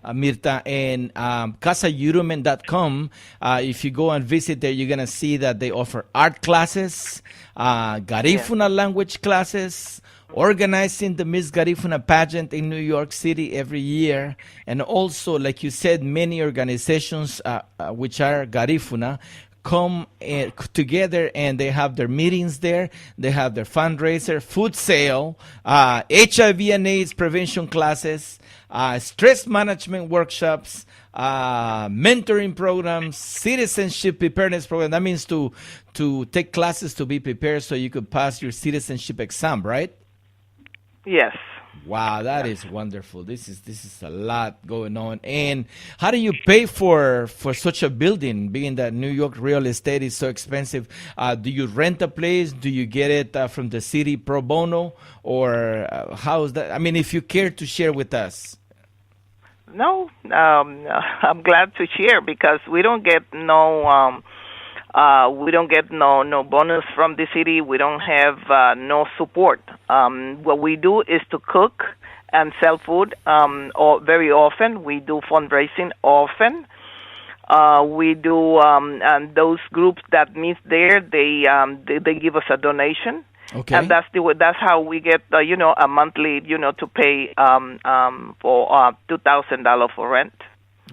Mirtha, and casayurumen.com. If you go and visit there, you're going to see that they offer art classes, Garifuna language classes, organizing the Miss Garifuna pageant in New York City every year, and also, like you said, many organizations which are Garifuna come together and they have their meetings there. They have their fundraiser, food sale, HIV and AIDS prevention classes, stress management workshops, mentoring programs, citizenship preparedness program. That means to take classes to be prepared so you could pass your citizenship exam, right? Yes. Wow, that is wonderful. This is a lot going on. And how do you pay for such a building, being that New York real estate is so expensive? Do you rent a place? Do you get it from the city pro bono? Or how is that? I mean, if you care to share with us. No, I'm glad to share because we don't get no bonus from the city. We don't have no support. What we do is to cook and sell food very often. We do fundraising often. We do, and those groups that meet there, they give us a donation. Okay. And that's how we get a monthly to pay for $2,000 for rent.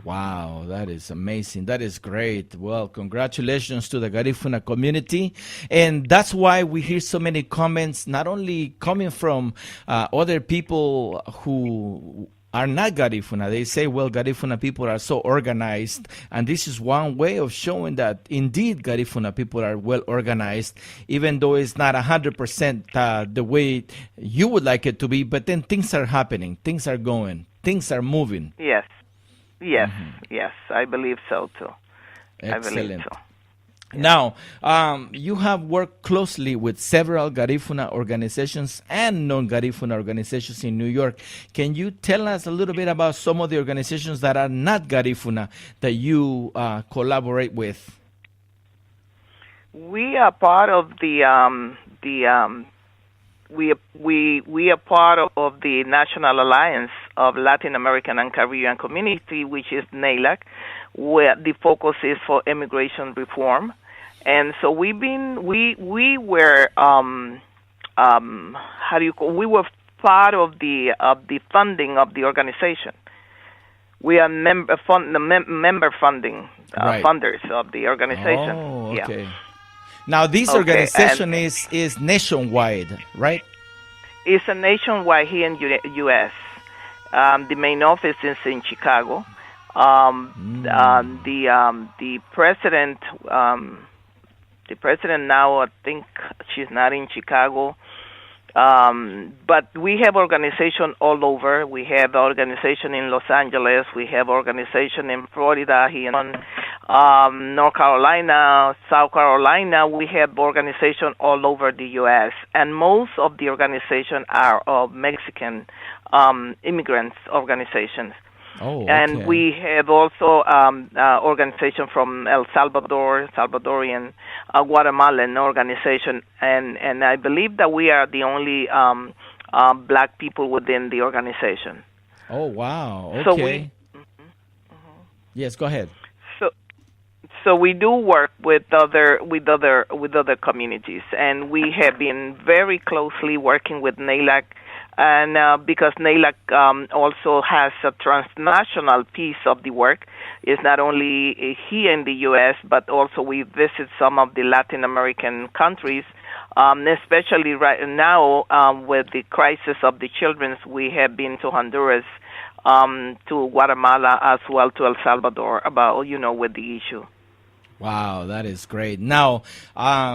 Wow, that is amazing. That is great. Well, congratulations to the Garifuna community. And that's why we hear so many comments, not only coming from other people who are not Garifuna. They say, well, Garifuna people are so organized. And this is one way of showing that indeed Garifuna people are well organized, even though it's not 100% the way you would like it to be. But then things are happening. Things are going. Things are moving. Yes. Yes, yes, I believe so too. Excellent. I believe so. Now, you have worked closely with several Garifuna organizations and non-Garifuna organizations in New York. Can you tell us a little bit about some of the organizations that are not Garifuna that you collaborate with? We are part of we are part of the National Alliance of Latin American and Caribbean Community, which is NALAC, where the focus is for immigration reform. And so we were we were part of the funding of the organization. We are member funding funders of the organization. Oh, okay. Yeah. Now, this organization is nationwide, right? It's a nationwide here in U.S. The main office is in Chicago. The president, now, I think she's not in Chicago. But we have organization all over. We have organization in Los Angeles. We have organization in Florida, here in North Carolina, South Carolina. We have organization all over the U.S. And most of the organization are of Mexican immigrants organizations. Oh, okay. And we have also organization from El Salvador, Salvadorian, Guatemalan organization, and I believe that we are the only black people within the organization. Oh, wow. Okay. So we, yes, go ahead. So we do work with other communities, and we have been very closely working with NALAC. And because NALAC also has a transnational piece of the work, it's not only here in the U.S., but also we visit some of the Latin American countries, especially right now with the crisis of the children. We have been to Honduras, to Guatemala, as well to El Salvador about, with the issue. Wow, that is great. Now, I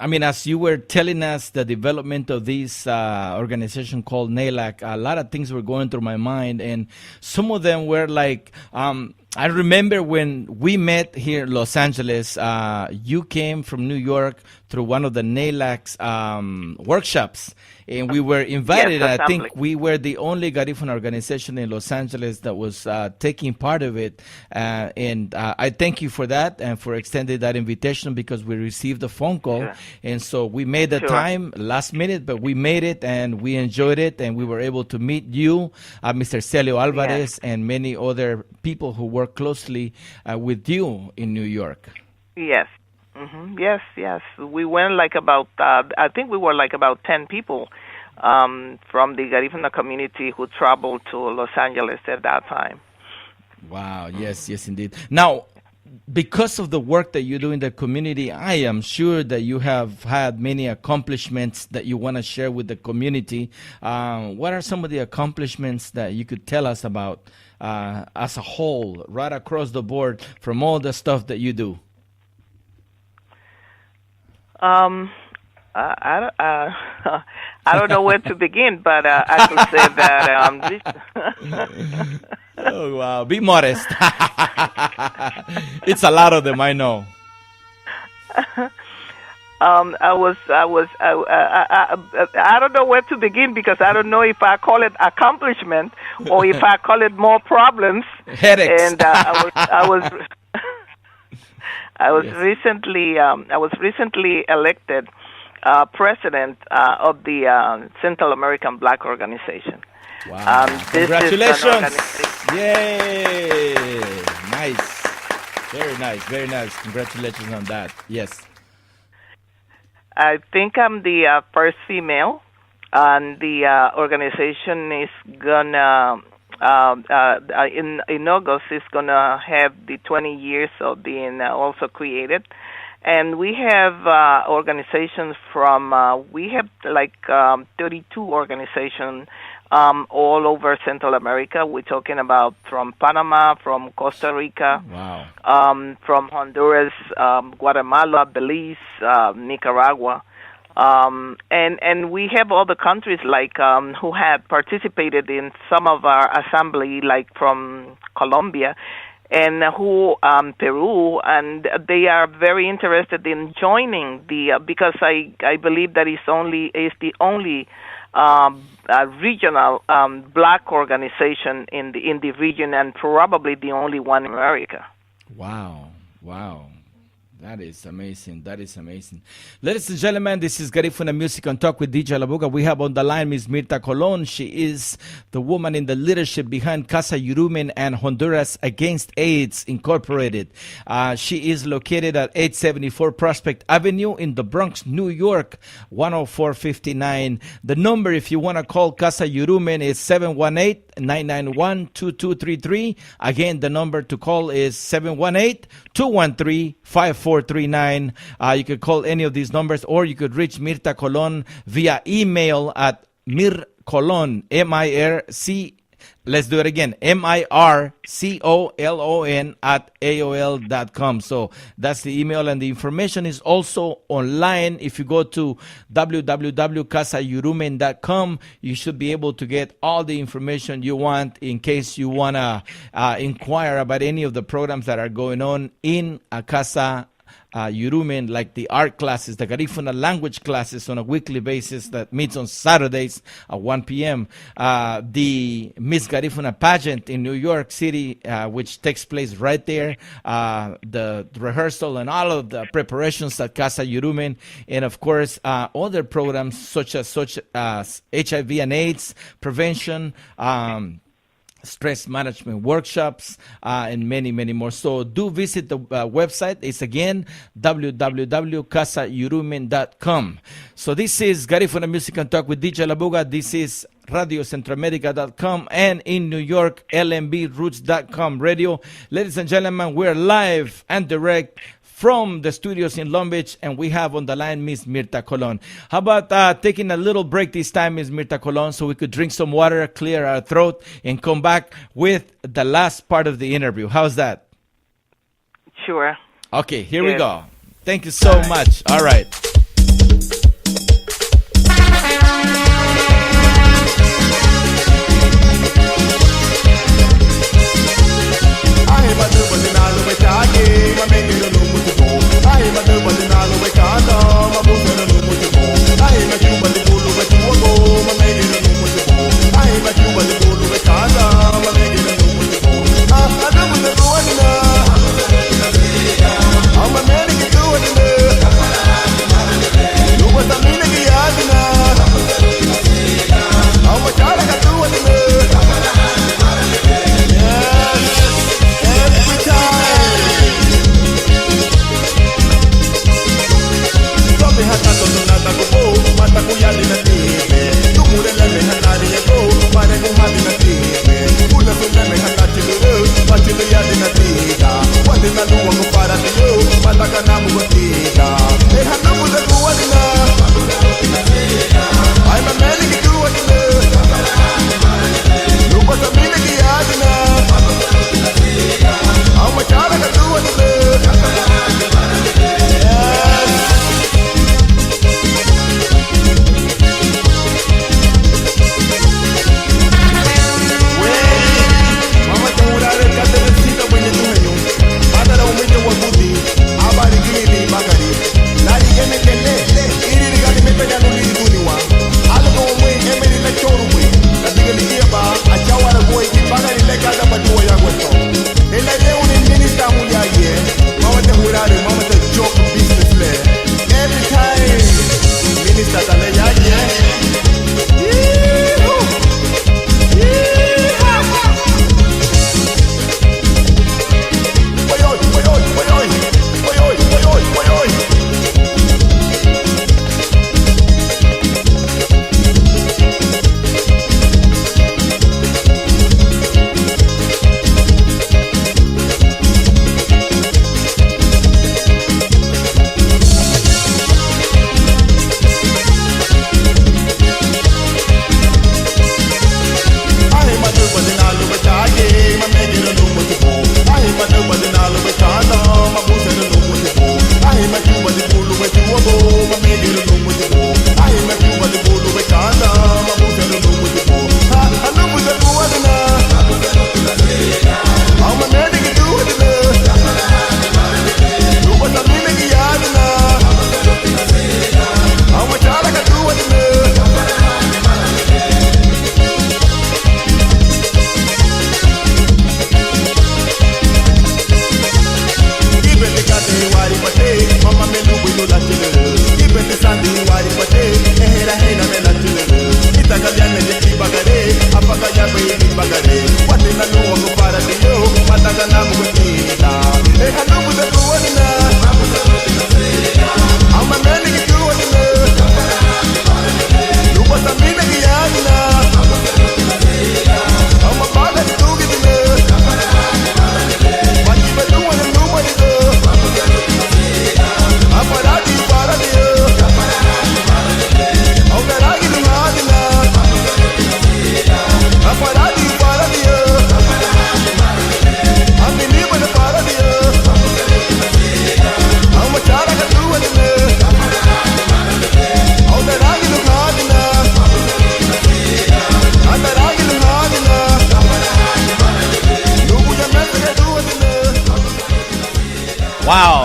mean, as you were telling us the development of this organization called NALAC, a lot of things were going through my mind, and some of them were like, I remember when we met here in Los Angeles, you came from New York through one of the NALAC's workshops, and we were invited. Yes, I think we were the only Garifuna organization in Los Angeles that was taking part of it, and I thank you for that and for extending that invitation, because we received a phone call, Sure. and so we made the time last minute, but we made it and we enjoyed it, and we were able to meet you, Mr. Celio Alvarez, and many other people who work closely with you in New York. Yes. Yes. We went like about, I think we were like about 10 people from the Garifuna community who traveled to Los Angeles at that time. Wow, yes, indeed. Now, because of the work that you do in the community, I am sure that you have had many accomplishments that you want to share with the community. What are some of the accomplishments that you could tell us about as a whole, right across the board, from all the stuff that you do? I don't know where to begin, but I could say that. Oh wow! Be modest. It's a lot of them, I know. I don't know where to begin, because I don't know if I call it accomplishment or if I call it more problems. Headaches. And I was recently elected president of the Central American Black Organization. Wow! Congratulations! Yay! Nice. Very nice. Congratulations on that. Yes. I think I'm the first female, and the organization is gonna in August is gonna have the 20 years of being also created, and we have organizations from we have like 32 organizations all over Central America. We're talking about from Panama, from Costa Rica, wow, from Honduras, Guatemala, Belize, Nicaragua, and we have other countries like who had participated in some of our assembly, like from Colombia, and who Peru, and they are very interested in joining the because I believe that is the only regional black organization in the region, and probably the only one in America. Wow. That is amazing. Ladies and gentlemen, this is Garifuna Music and Talk with DJ Labuga. We have on the line Ms. Mirtha Colon. She is the woman in the leadership behind Casa Yurumen and Honduras Against AIDS Incorporated. She is located at 874 Prospect Avenue in the Bronx, New York, 10459. The number, if you want to call Casa Yurumen, is 718-991-2233. Again, the number to call is 718-213-5439. You could call any of these numbers, or you could reach Mirtha Colon via email at Colon, M-I-R-C, let's do it again, MIRCOLON at AOL.com. So that's the email, and the information is also online. If you go to www.casayurumen.com, you should be able to get all the information you want in case you want to inquire about any of the programs that are going on in Casa Yurumen, like the art classes, the Garifuna language classes on a weekly basis that meets on Saturdays at 1 p.m. The Miss Garifuna pageant in New York City, which takes place right there, the rehearsal and all of the preparations at Casa Yurumen, and of course other programs such as HIV and AIDS prevention, stress management workshops, and many, many more. So do visit the website. It's again www.casayurumen.com. So this is Garifuna Music and Talk with DJ Labuga. This is radiocentroamerica.com, and in New York, lmbroots.com radio. Ladies and gentlemen, we're live and direct from the studios in Long Beach, and we have on the line Miss Mirtha Colon. How about taking a little break this time, Miss Mirtha Colon, so we could drink some water, clear our throat, and come back with the last part of the interview? How's that? Sure. Okay, here we go. Thank you so much. All right. I'm a man, you do it.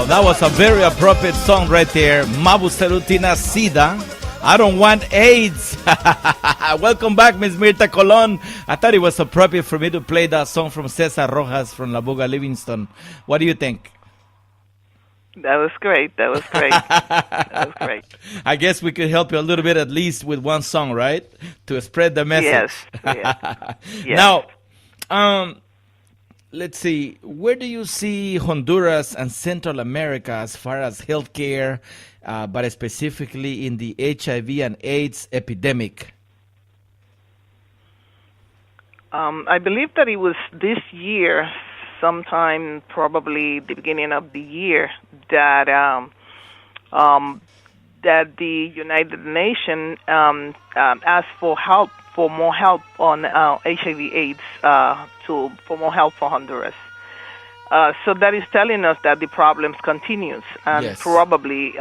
That was a very appropriate song right there. Mabu Salutina Sida. I don't want AIDS. Welcome back, Miss Mirtha Colon. I thought it was appropriate for me to play that song from Cesar Rojas from Labuga, Livingston. What do you think? That was great. That was great. That was great. I guess we could help you a little bit, at least with one song, right? To spread the message. Yes. Now, let's see. Where do you see Honduras and Central America as far as healthcare, but specifically in the HIV and AIDS epidemic? I believe that it was this year, sometime probably the beginning of the year, that that the United Nations asked for help, for more help on HIV/AIDS, for more help for Honduras. So that is telling us that the problems continues, and Yes. probably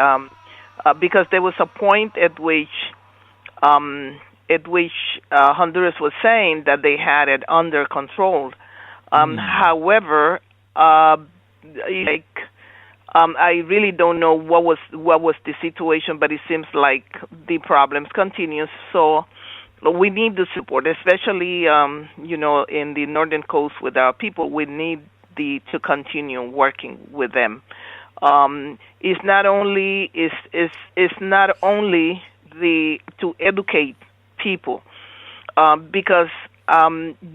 because there was a point at which Honduras was saying that they had it under control. However, I really don't know what was the situation, but it seems like the problems continues. So we need the support, especially in the northern coast with our people. We need to continue working with them. It's not only to educate people, because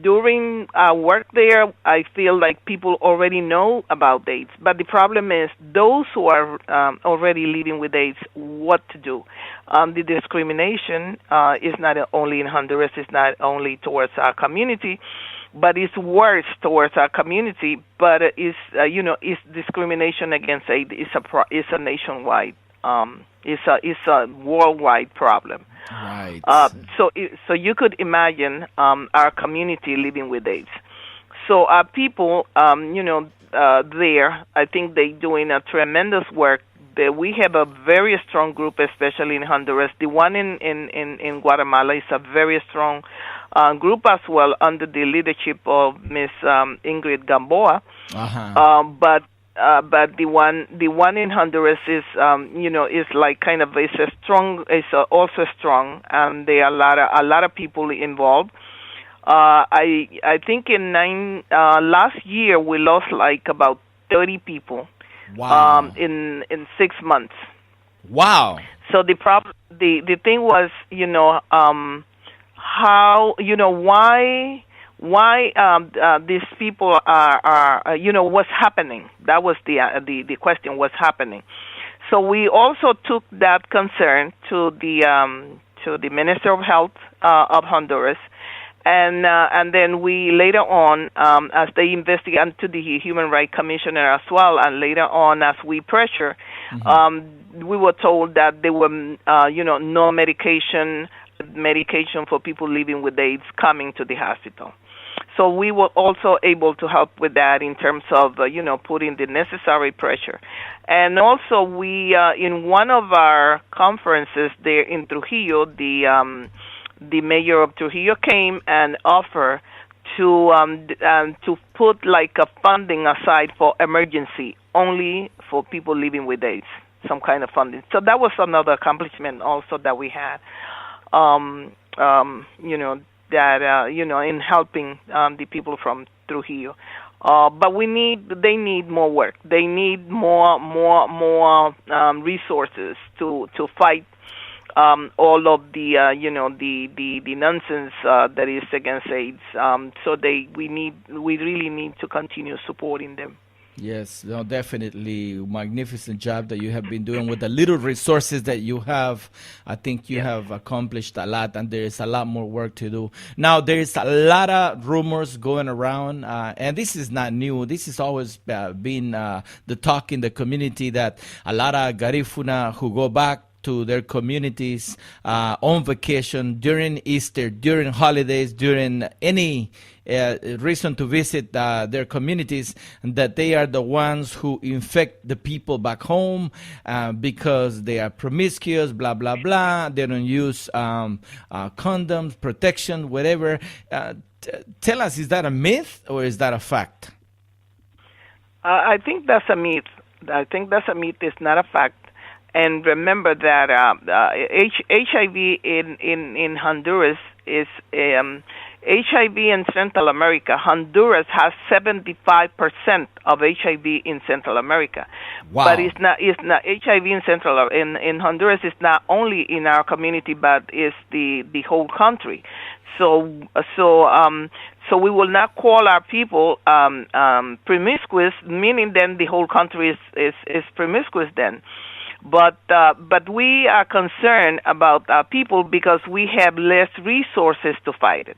during our work there, I feel like people already know about AIDS. But the problem is those who are already living with AIDS, what to do. The discrimination is not only in Honduras, it's not only towards our community, but it's worse towards our community. But it's discrimination against AIDS. It's a nationwide. It's a worldwide problem. Right. So you could imagine our community living with AIDS. So our people, there, I think they're doing a tremendous work. We have a very strong group, especially in Honduras. The one in Guatemala is a very strong group as well, under the leadership of Miss Ingrid Gamboa. But the one in Honduras is is like kind of also strong, and there are a lot of people involved. I think in last year we lost like about 30 people. Wow. In 6 months. Wow. So the thing was, how, why these people are what's happening. That was the question, what's happening. So we also took that concern to the Minister of Health of Honduras, and then we later on, as they investigate, and to the Human Rights Commissioner as well, and later on as we pressure, we were told that there were no medication for people living with AIDS coming to the hospital. So we were also able to help with that in terms of, putting the necessary pressure. And also we, in one of our conferences there in Trujillo, the mayor of Trujillo came and offered to put like a funding aside for emergency, only for people living with AIDS, some kind of funding. So that was another accomplishment also that we had. In helping the people from Trujillo. But they need more work. They need more resources to fight all of the the nonsense that is against AIDS. So we really need to continue supporting them. Yes, no, definitely magnificent job that you have been doing with the little resources that you have. I think you have accomplished a lot, and there is a lot more work to do. Now, there is a lot of rumors going around, and this is not new. This has always been the talk in the community, that a lot of Garifuna who go back to their communities on vacation during Easter, during holidays, during any reason to visit their communities, that they are the ones who infect the people back home because they are promiscuous, blah, blah, blah. They don't use condoms, protection, whatever. Tell us, is that a myth or is that a fact? I think that's a myth. I think that's a myth. It's not a fact. And remember that HIV in Honduras is HIV in Central America. Honduras has 75% of HIV in Central America. Wow. But it's not HIV in Honduras is not only in our community, but it's the whole country. So we will not call our people promiscuous, meaning then the whole country is promiscuous then. But we are concerned about people because we have less resources to fight it.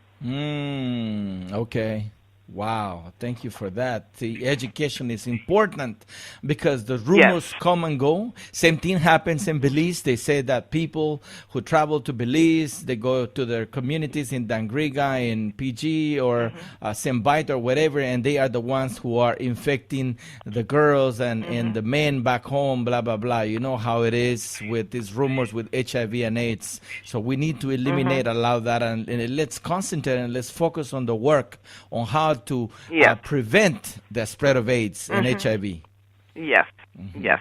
Okay. Wow, thank you for that. The education is important because the rumors come and go. Same thing happens in Belize. They say that people who travel to Belize, they go to their communities in Dangriga, in PG, or Sembite, or whatever, and they are the ones who are infecting the girls and the men back home, blah, blah, blah. You know how it is with these rumors with HIV and AIDS. So we need to eliminate a lot of that, and let's concentrate and let's focus on the work, on how to prevent the spread of AIDS and HIV. Yes, yes.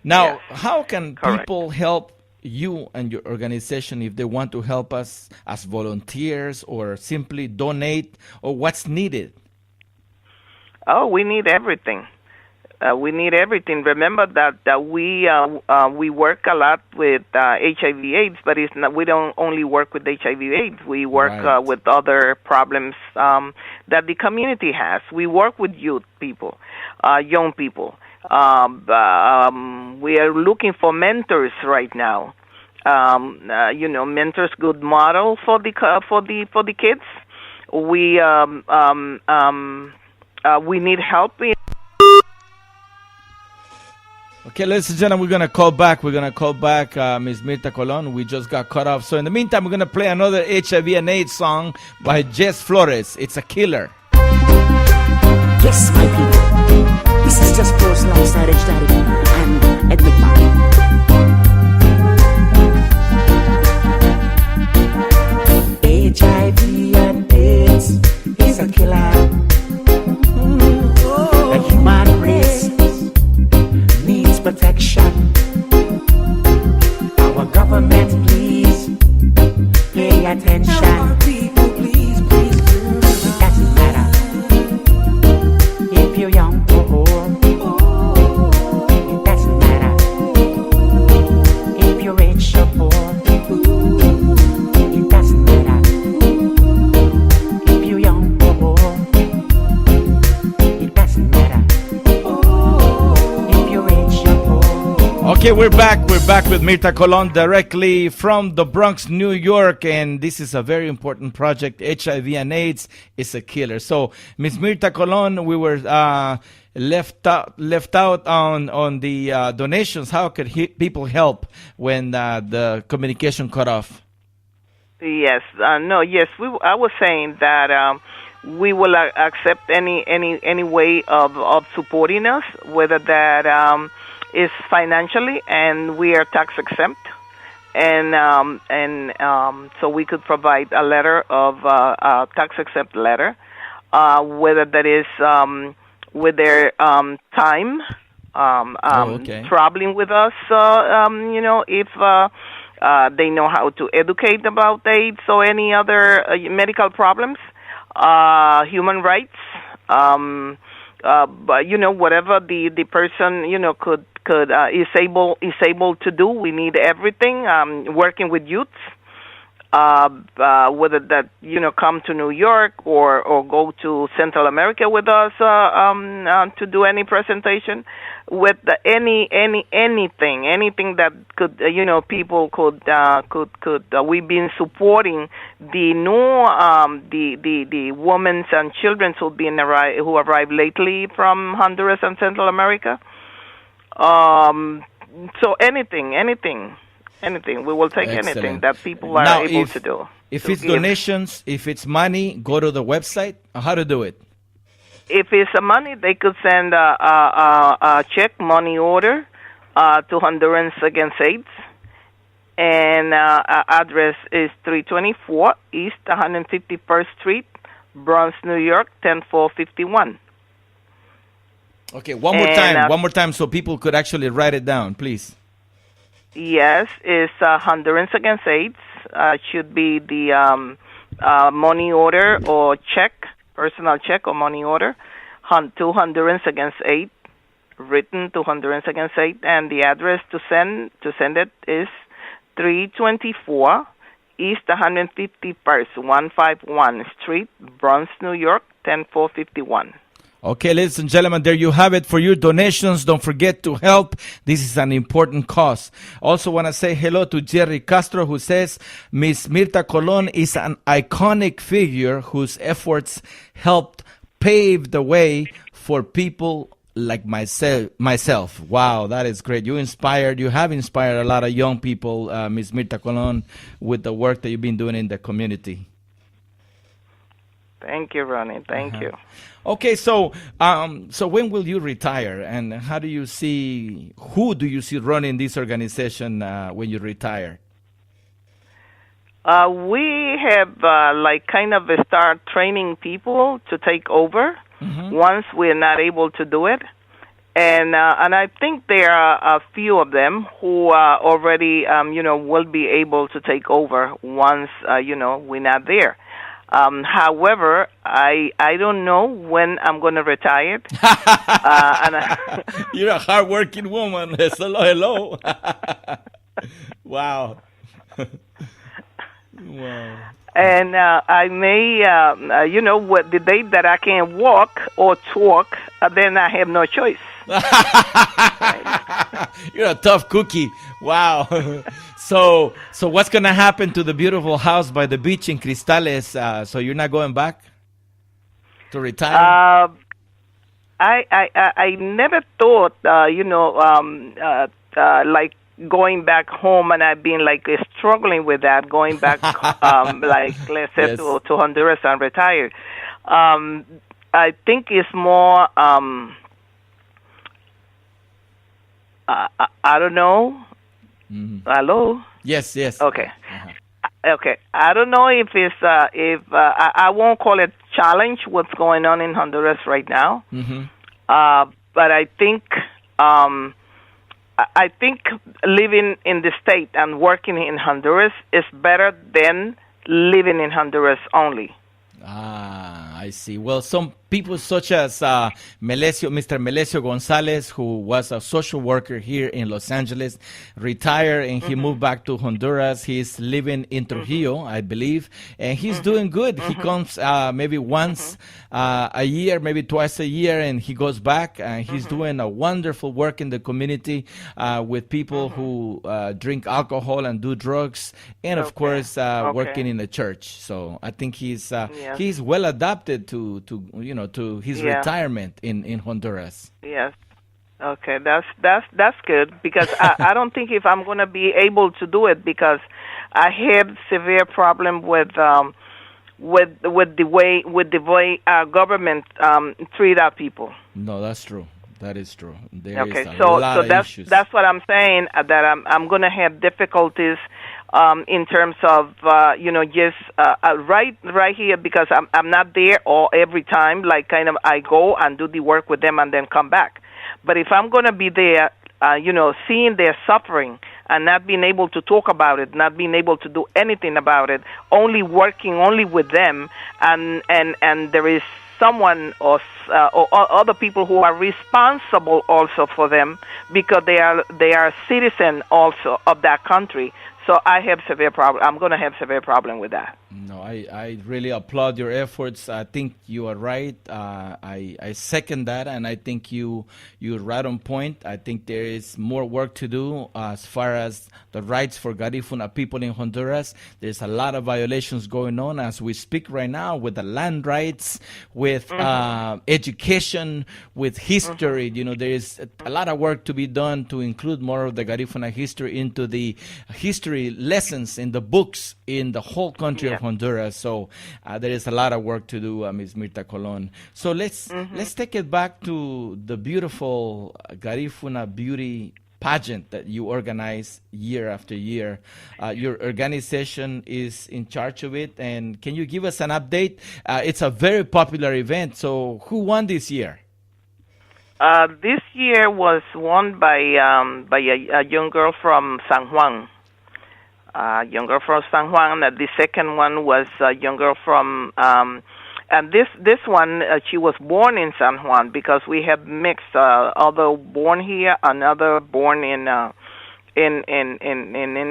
Now, how can people help you and your organization if they want to help us as volunteers or simply donate, or what's needed? Oh, we need everything. We need everything. Remember that we work a lot with HIV/AIDS, but it's not. We don't only work with HIV/AIDS. We work with other problems that the community has. We work with youth people, young people. We are looking for mentors right now. Mentors, good model for the kids. We need help. Okay, ladies and gentlemen, we're going to call back. We're going to call back Ms. Mirtha Colon. We just got cut off. So in the meantime, we're going to play another HIV and AIDS song by Jess Flores. It's a killer. Yes, my people. This is just Flores alongside H Daddy and Edwin Martin. HIV and AIDS is a killer. The human race needs protection. Our government, please pay attention. Our people, please. It doesn't matter if you're young or old. It doesn't matter if you're rich or poor. It doesn't matter if you're young or old. It doesn't matter. Okay, we're back. We're back with Mirtha Colon directly from the Bronx, New York, and this is a very important project. HIV and AIDS is a killer. So, Ms. Mirtha Colon, we were left out on the donations. How could people help when the communication cut off? Yes, I was saying that we will accept any way of supporting us, whether that is financially, and we are tax exempt, and so we could provide a letter of a tax exempt letter, whether that is with their time traveling with us, if they know how to educate about AIDS or any other medical problems, human rights, but whatever the person is able to do. We need everything. Working with youths, whether that come to New York or go to Central America with us to do any presentation, with anything that could people could we've been supporting the new the women and children who arrived lately from Honduras and Central America. So anything, we will take anything that people are able to do. If it's donations, if it's money, go to the website. How to do it? If it's money, they could send a check, money order to Hondurans Against AIDS, and address is 324 East 151st Street, Bronx, New York, 10451. Okay, one more time, so people could actually write it down, please. Yes, it's Hondurans Against AIDS. Should be the money order or check, personal check or money order, to Hondurans Against AIDS, written to Hondurans Against AIDS, and the address to send it is 324 East 151st, 151 Street, Bronx, New York, 10451. Okay, ladies and gentlemen, there you have it for your donations. Don't forget to help. This is an important cause. Also want to say hello to Jerry Castro, who says Miss Mirtha Colon is an iconic figure whose efforts helped pave the way for people like myself. Wow, that is great. You have inspired a lot of young people, Miss Mirtha Colon, with the work that you've been doing in the community. Thank you, Ronnie. Thank you. Okay, so when will you retire, and who do you see running this organization when you retire? We have kind of start training people to take over once we're not able to do it, and I think there are a few of them who already will be able to take over once we're not there. However, I don't know when I'm going to retire. You're a hardworking woman. Hello. Wow. Wow. And I may, what the day that I can walk or talk, then I have no choice. You're a tough cookie. Wow. So what's going to happen to the beautiful house by the beach in Cristales? So you're not going back to retire? I never thought, like going back home, and I've been like struggling with that, going back, like let's say to Honduras and retire. I think it's more, I don't know. Hello? Yes. Okay. Okay. I don't know if it's I won't call it challenge what's going on in Honduras right now. But I think living in the state and working in Honduras is better than living in Honduras only. I see. Well, some people such as Mr. Melesio Gonzalez, who was a social worker here in Los Angeles, retired and he moved back to Honduras. He's living in Trujillo, I believe, and he's doing good. He comes maybe once a year, maybe twice a year, and he goes back, and he's doing a wonderful work in the community with people who drink alcohol and do drugs, and of course working in the church. So I think he's well adapted to his retirement in Honduras. Yes. Okay, that's good, because I don't think if I'm going to be able to do it, because I have severe problem with the way our government treat our people. No, that's true. That is true. So that's what I'm saying, that I'm going to have difficulties in terms of just right here, because I'm not there all every time. Like kind of I go and do the work with them and then come back. But if I'm going to be there, seeing their suffering and not being able to talk about it, not being able to do anything about it, only working only with them, and there is someone or other people who are responsible also for them, because they are citizens also of that country. So I have severe problem. I'm going to have severe problem with that. No, I really applaud your efforts. I think you are right. I second that, and I think you're right on point. I think there is more work to do as far as the rights for Garifuna people in Honduras. There's a lot of violations going on as we speak right now, with the land rights, with education, with history. There is a lot of work to be done to include more of the Garifuna history into the history lessons in the books in the whole country of Honduras. So there is a lot of work to do, Ms. Mirtha Colon. So let's take it back to the beautiful Garifuna beauty pageant that you organize year after year. Your organization is in charge of it, and can you give us an update? It's a very popular event. So who won this year? This year was won by a young girl from San Juan. Young girl from San Juan. The second one was a young girl from and this one she was born in San Juan because we have mixed other born here, another born in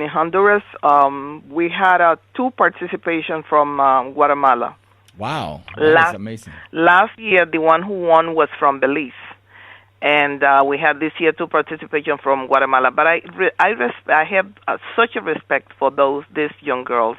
Honduras. We had two participation from Guatemala. Wow, that's amazing. Last year, the one who won was from Belize. And we had this year two participation from Guatemala. But I have such a respect for these young girls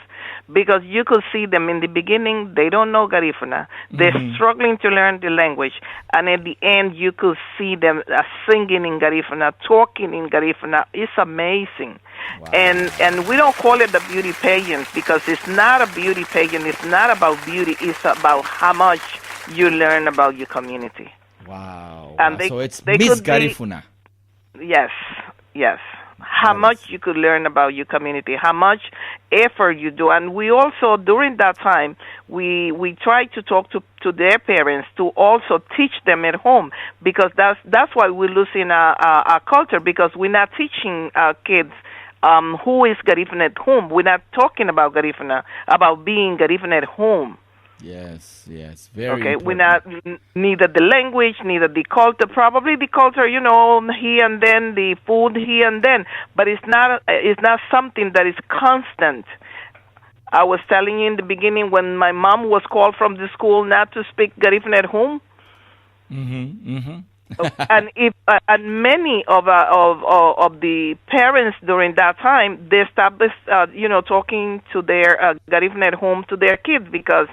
because you could see them in the beginning. They don't know Garifuna. They're struggling to learn the language. And at the end, you could see them singing in Garifuna, talking in Garifuna. It's amazing. Wow. And we don't call it the beauty pageant because it's not a beauty pageant. It's not about beauty. It's about how much you learn about your community. Wow. And so it's Miss Garifuna. Yes. How much you could learn about your community, how much effort you do. And we also, during that time, we try to talk to their parents to also teach them at home because that's why we're losing our culture because we're not teaching our kids who is Garifuna at home. We're not talking about Garifuna, about being Garifuna at home. Yes, very okay, important. We're not neither the language, neither the culture. Probably the culture, here and then, the food here and then, but it's not something that is constant. I was telling you in the beginning when my mom was called from the school not to speak Garifuna at home. And and many of the parents during that time they established talking to their Garifuna at home to their kids because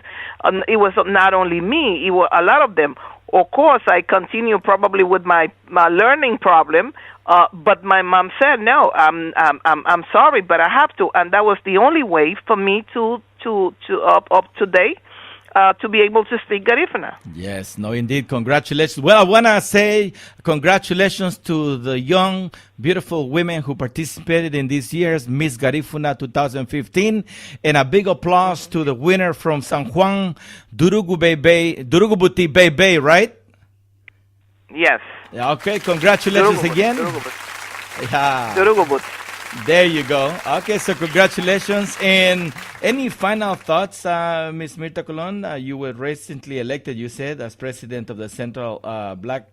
it was not only me, it was a lot of them. Of course, I continue probably with my learning problem, but my mom said no. I'm sorry, but I have to, and that was the only way for me to up to date. To be able to speak Garifuna. Yes, no, indeed. Congratulations. Well, I want to say congratulations to the young, beautiful women who participated in this year's Miss Garifuna 2015. And a big applause to the winner from San Juan, Durugubuti Bebe, right? Yes. Okay, congratulations again. Durugubut. There you go. Okay, so congratulations. And any final thoughts, Ms. Mirtha Colon? You were recently elected, you said, as president of the Central Black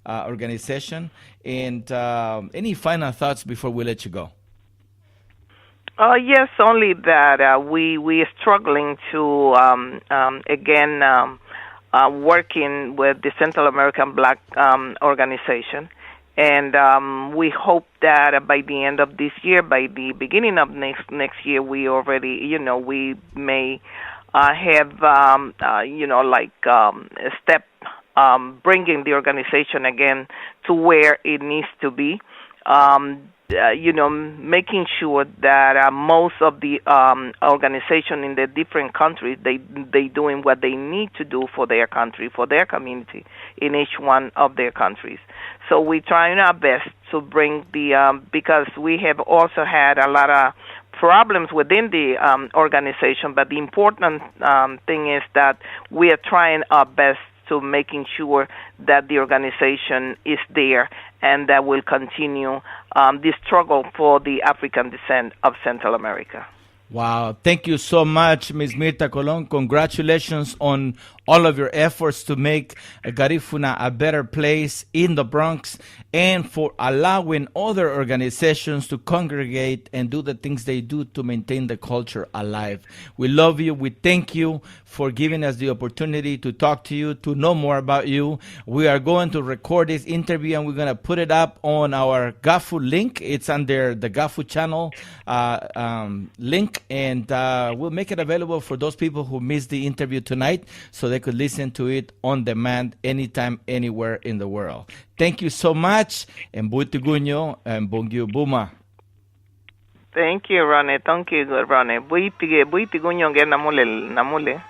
Organization. And any final thoughts before we let you go? Yes, only that we are struggling to, again, working with the Central American Black Organization. And we hope that by the end of this year, by the beginning of next year, we already, we may have, a step bringing the organization again to where it needs to be. Making sure that most of the organization in the different countries, they doing what they need to do for their country, for their community in each one of their countries. So we're trying our best to bring the, because we have also had a lot of problems within the organization, but the important thing is that we are trying our best to making sure that the organization is there and that will continue the struggle for the African descent of Central America. Wow. Thank you so much, Ms. Mirtha Colon. Congratulations on all of your efforts to make Garifuna a better place in the Bronx and for allowing other organizations to congregate and do the things they do to maintain the culture alive. We love you. We thank you for giving us the opportunity to talk to you, to know more about you. We are going to record this interview and we're going to put it up on our GAHFU link. It's under the GAHFU channel link, and we'll make it available for those people who missed the interview tonight so they could listen to it on demand anytime, anywhere in the world. Thank you so much, and Buitigunyo and Bongyu Buma. Thank you, Ronnie. Thank you, Ronnie. Buitigunyo ge namule.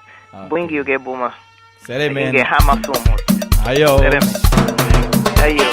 Bongyu ge Buma. Sereme. Ge hamasumo. Ayo. Sereme. Ayo.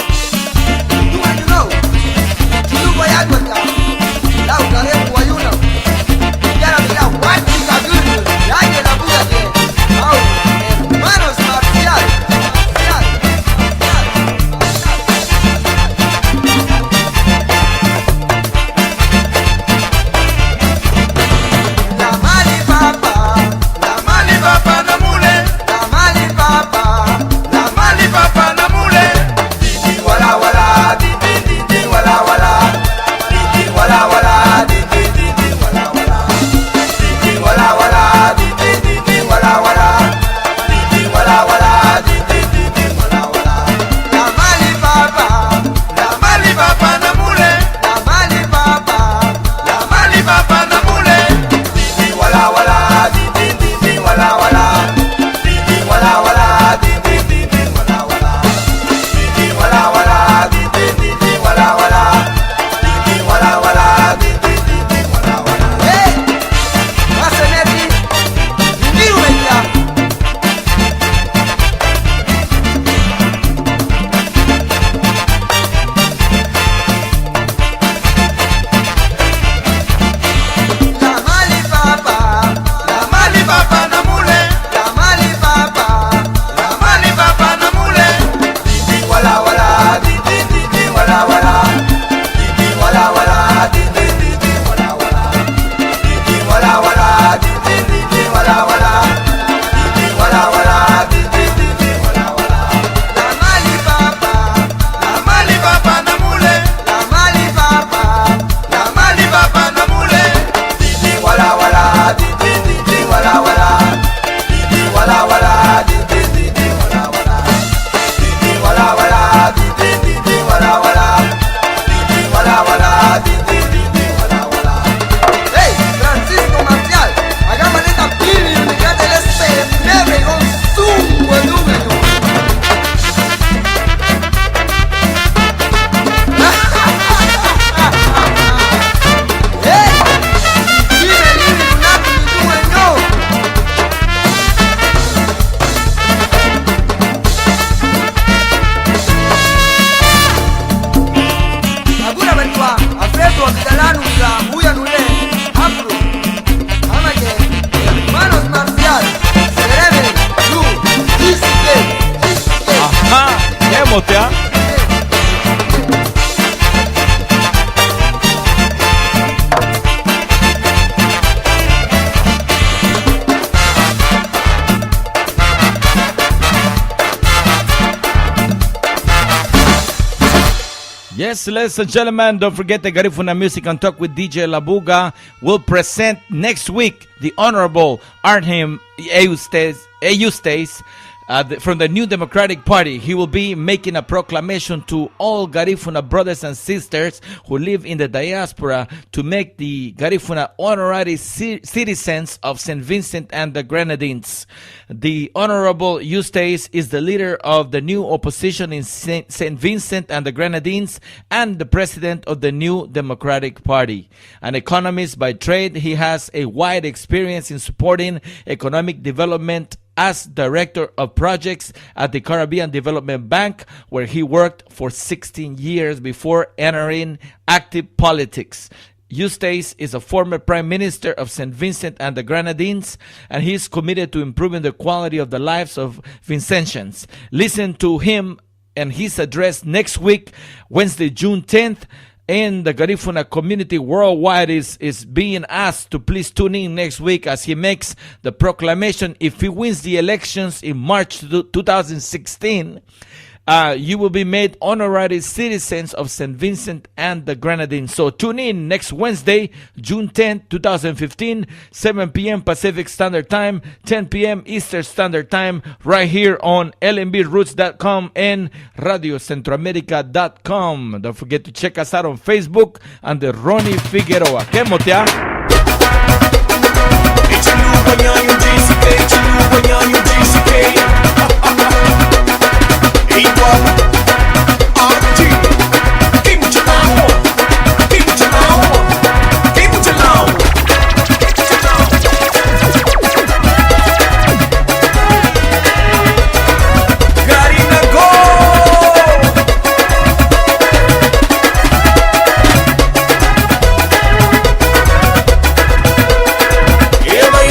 motea. Yes, ladies and gentlemen, don't forget the Garifuna Music and Talk with DJ Labuga will present next week the Honorable Arnhem Eustace from the New Democratic Party. He will be making a proclamation to all Garifuna brothers and sisters who live in the diaspora to make the Garifuna honorary citizens of St. Vincent and the Grenadines. The Honorable Eustace is the leader of the new opposition in St. Vincent and the Grenadines and the president of the New Democratic Party. An economist by trade, he has a wide experience in supporting economic development as director of projects at the Caribbean Development Bank, where he worked for 16 years before entering active politics. Eustace is a former Prime Minister of St. Vincent and the Grenadines, and he is committed to improving the quality of the lives of Vincentians. Listen to him and his address next week, Wednesday, June 10th. And the Garifuna community worldwide is being asked to please tune in next week as he makes the proclamation. If he wins the elections in March 2016, you will be made honorary citizens of St. Vincent and the Grenadines. So tune in next Wednesday, June 10th, 2015, 7 p.m. Pacific Standard Time, 10 p.m. Eastern Standard Time, right here on lnbroots.com and radiocentroamerica.com. Don't forget to check us out on Facebook and the Ronnie Figueroa. ¿Qué motea? Yeah, my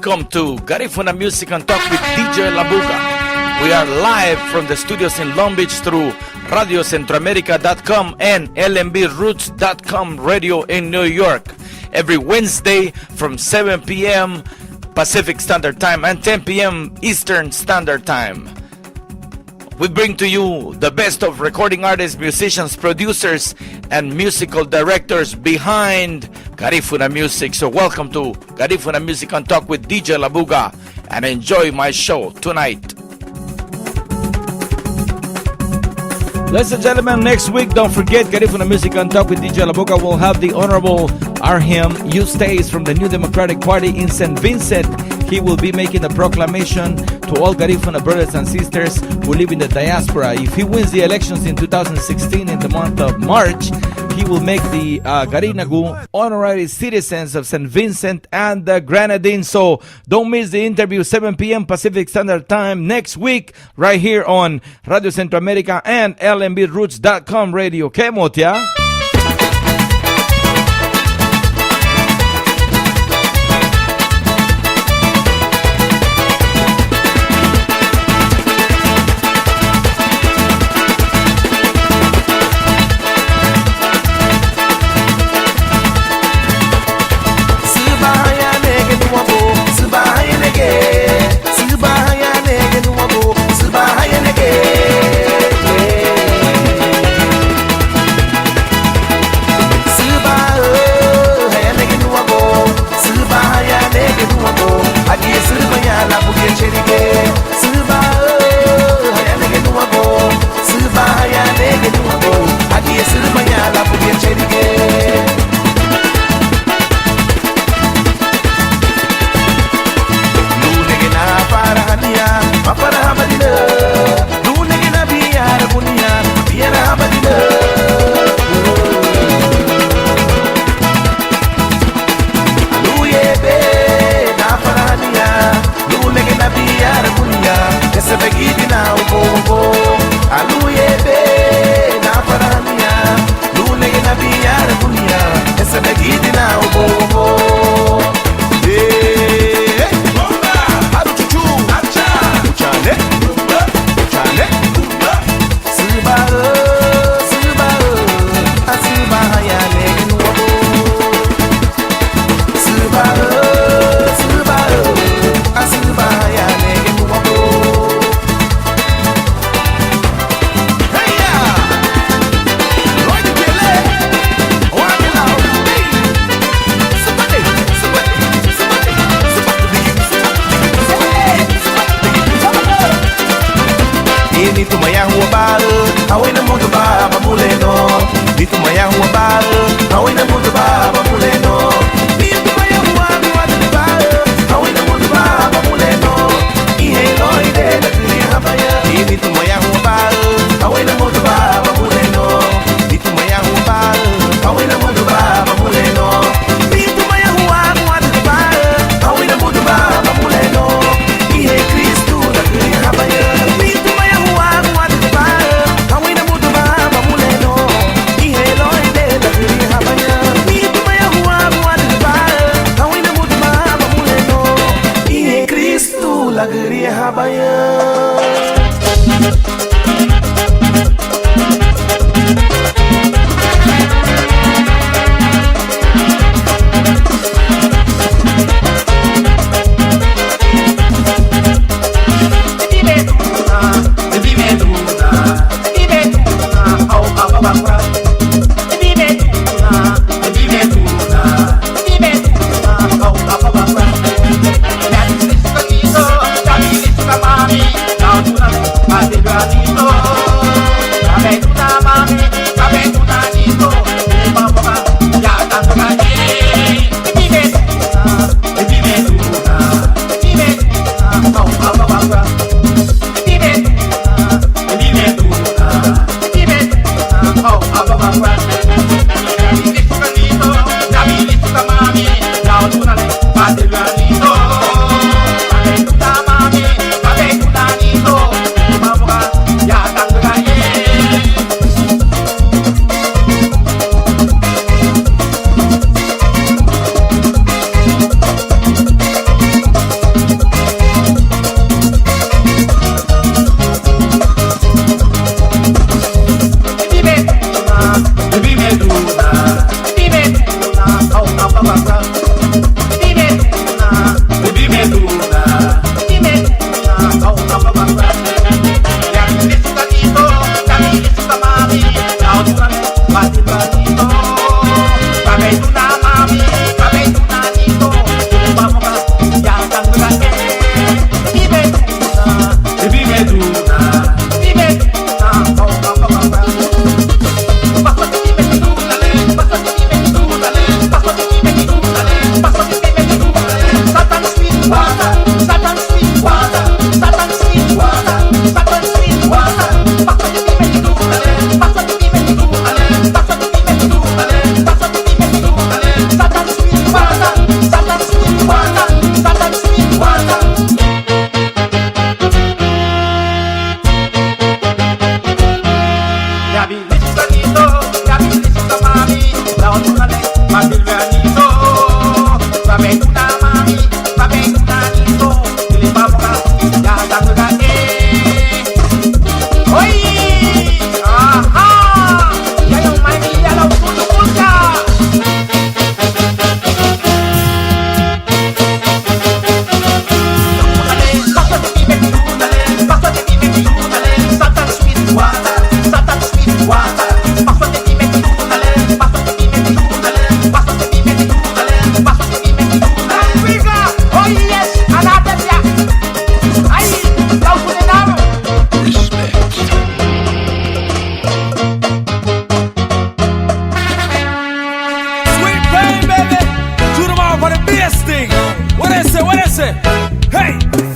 Welcome to Garifuna Music and Talk with DJ Labuga. We are live from the studios in Long Beach through radiocentroamerica.com and lmbroots.com radio in New York. Every Wednesday from 7 p.m. Pacific Standard Time and 10 p.m. Eastern Standard Time. We bring to you the best of recording artists, musicians, producers, and musical directors behind Garifuna Music. So welcome to Garifuna Music and Talk with DJ Labuga and enjoy my show tonight. Ladies and gentlemen, next week, don't forget Garifuna Music and Talk with DJ Labuga will have the Honorable Arhem Eustace from the New Democratic Party in St. Vincent. He will be making a proclamation to all Garifuna brothers and sisters who live in the diaspora. If he wins the elections in 2016 in the month of March, he will make the Garinagu honorary citizens of St. Vincent and the Grenadines. So don't miss the interview, 7 p.m. Pacific Standard Time next week, right here on Radio Centro America and lmbroots.com radio. ¿Qué motia?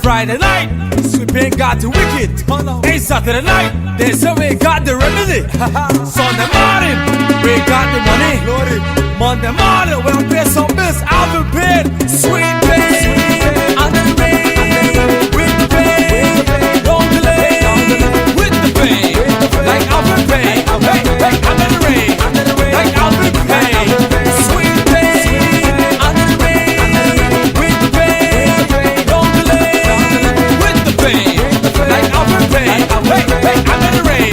Friday night, sweeping got the wicked. Hey, Saturday night, they say we got the remedy. Sunday morning, we got the money. Monday morning, we'll pay some bills. Alvin paid, sweet pain, under the rain, with the pain, don't delay, with the pain, like Alvin paid. Hey, hey, under the rain, like Alvin paid, sweet pain, under the rain, with the pain, don't delay, with the pain, like Alvin paid. Hey, hey, under the rain,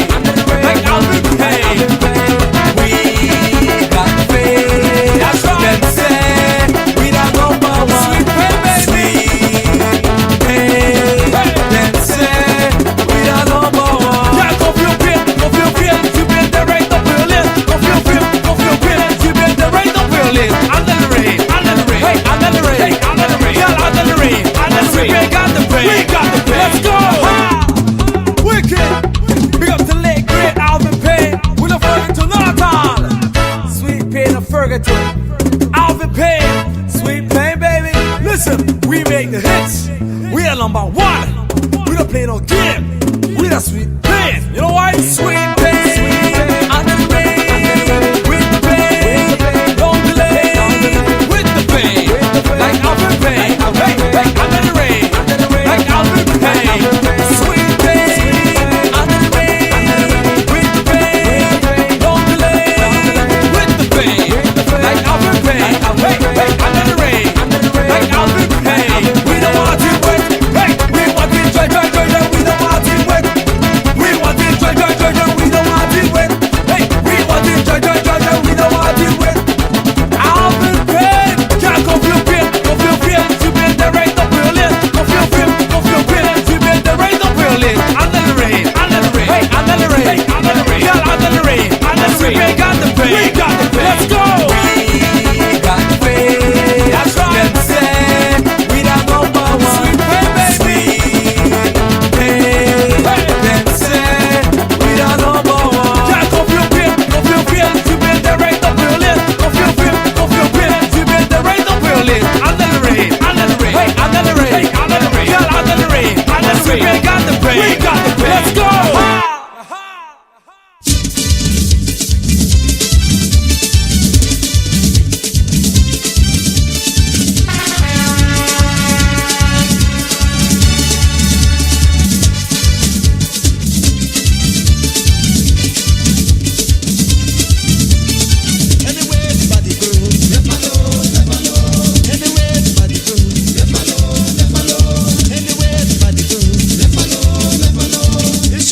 like Alvin paid. We got the pain. That's right. Then say we don't know about sweet pain, baby. Hey, then say we don't know about. Yeah, go feel pain, you been the right of Berlin. Go feel pain, you been the right of Berlin. Under the rain, hey, under the rain, hey, under the rain, yeah, under the rain, under the rain. We got the pain, we got the pain. Let's go. Wicked, big up to late great Alvin Payne. We look forward to Northall. Sweet pain of Ferguson. Alvin Payne, sweet pain, baby. Listen, we make the hits. We are number one. We don't play no game. We the sweet pain. You know why? Sweet pain. Under the rain. With the pain. Don't delay. With the pain. Like Alvin Payne. Hey, hey, under the rain. Like Alvin Payne. Sweet pain. Under the rain. With the pain. Don't delay. With the pain. Like Alvin Payne. Hey, hey, under the rain. Like Alvin Payne. We don't want to wait. Hey, we want to joy, joy, joy, joy. We don't want to wait. We want to joy, joy, joy, joy. We don't want to wait. Hey, we want to joy, joy, joy, joy. We don't want to wait. Alvin Payne. Can't go feel pain. Go feel pain. You been the right of Berlin. Go feel pain. Go feel pain. You been the right of Berlin. Under the rain. Under the rain. Hey, under the rain. Hey, under the rain. Yeah, under the rain. Under the rain. We got the pain. We got the pain. Let's go. We got the pain. That's right. Then say we don't know about sweet pain, baby. Pain. Then say we don't know about. Yeah, go feel pain. Go feel pain. You been the right of Berlin. Go feel pain. Go feel pain. You been the right of Berlin. Under the rain. Under the rain. Hey, under the rain. Hey, under the rain. Yeah, under the rain. Under the rain. We got the pain. We got the pain. Let's go. It's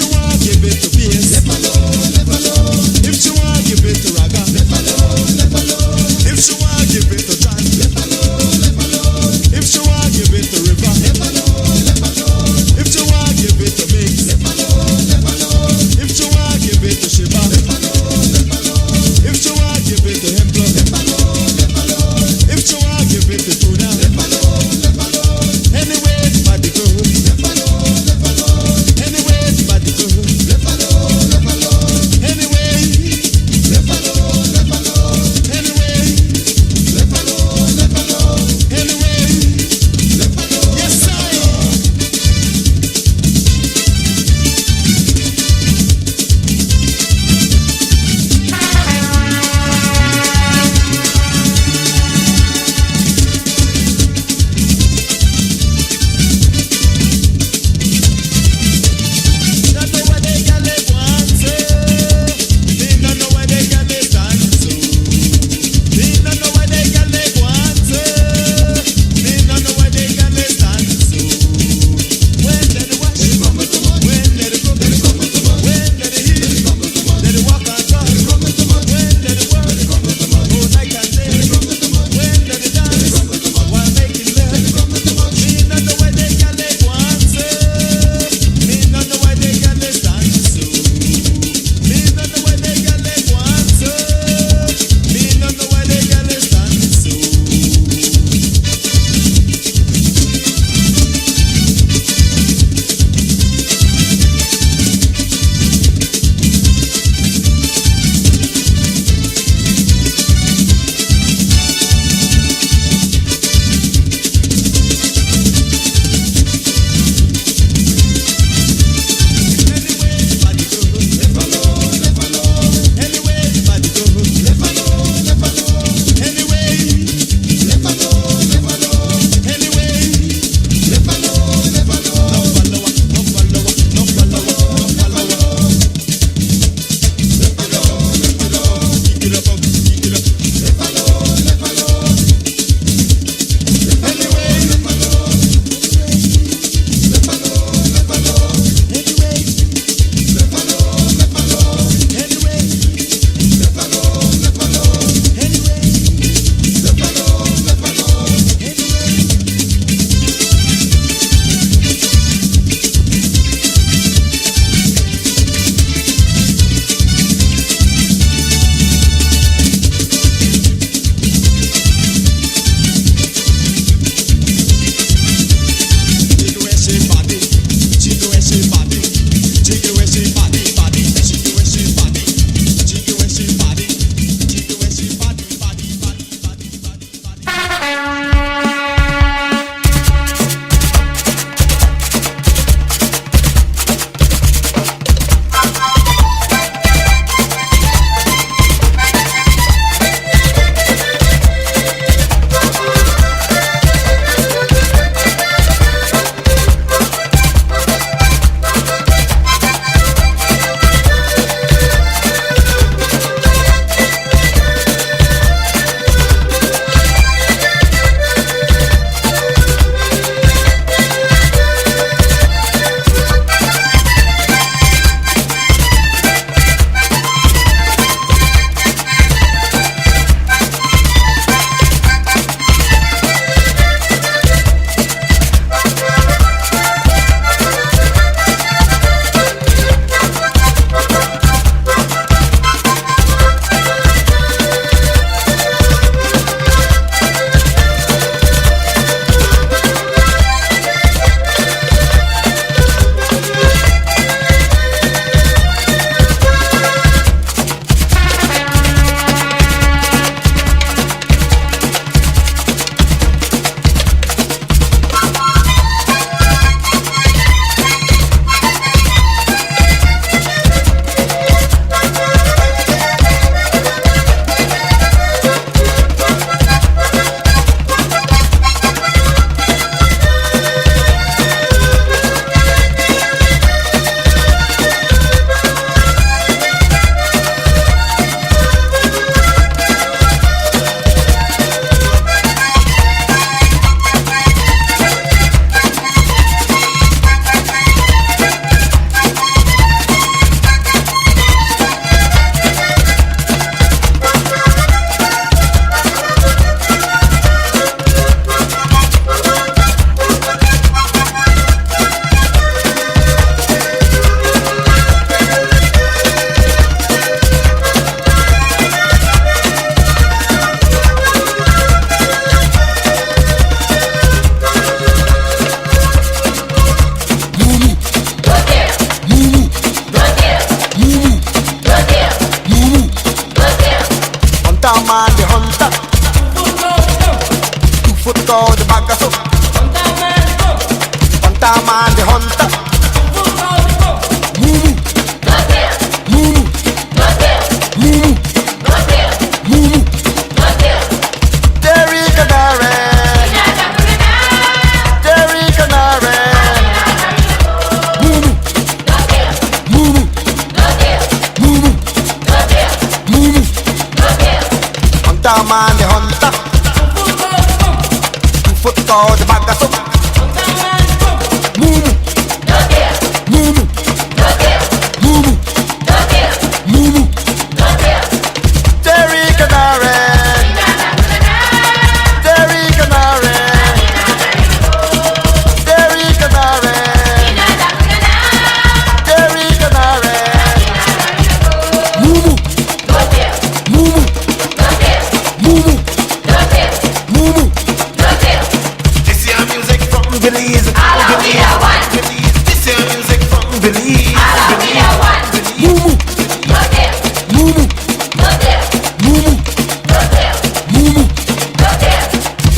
believe.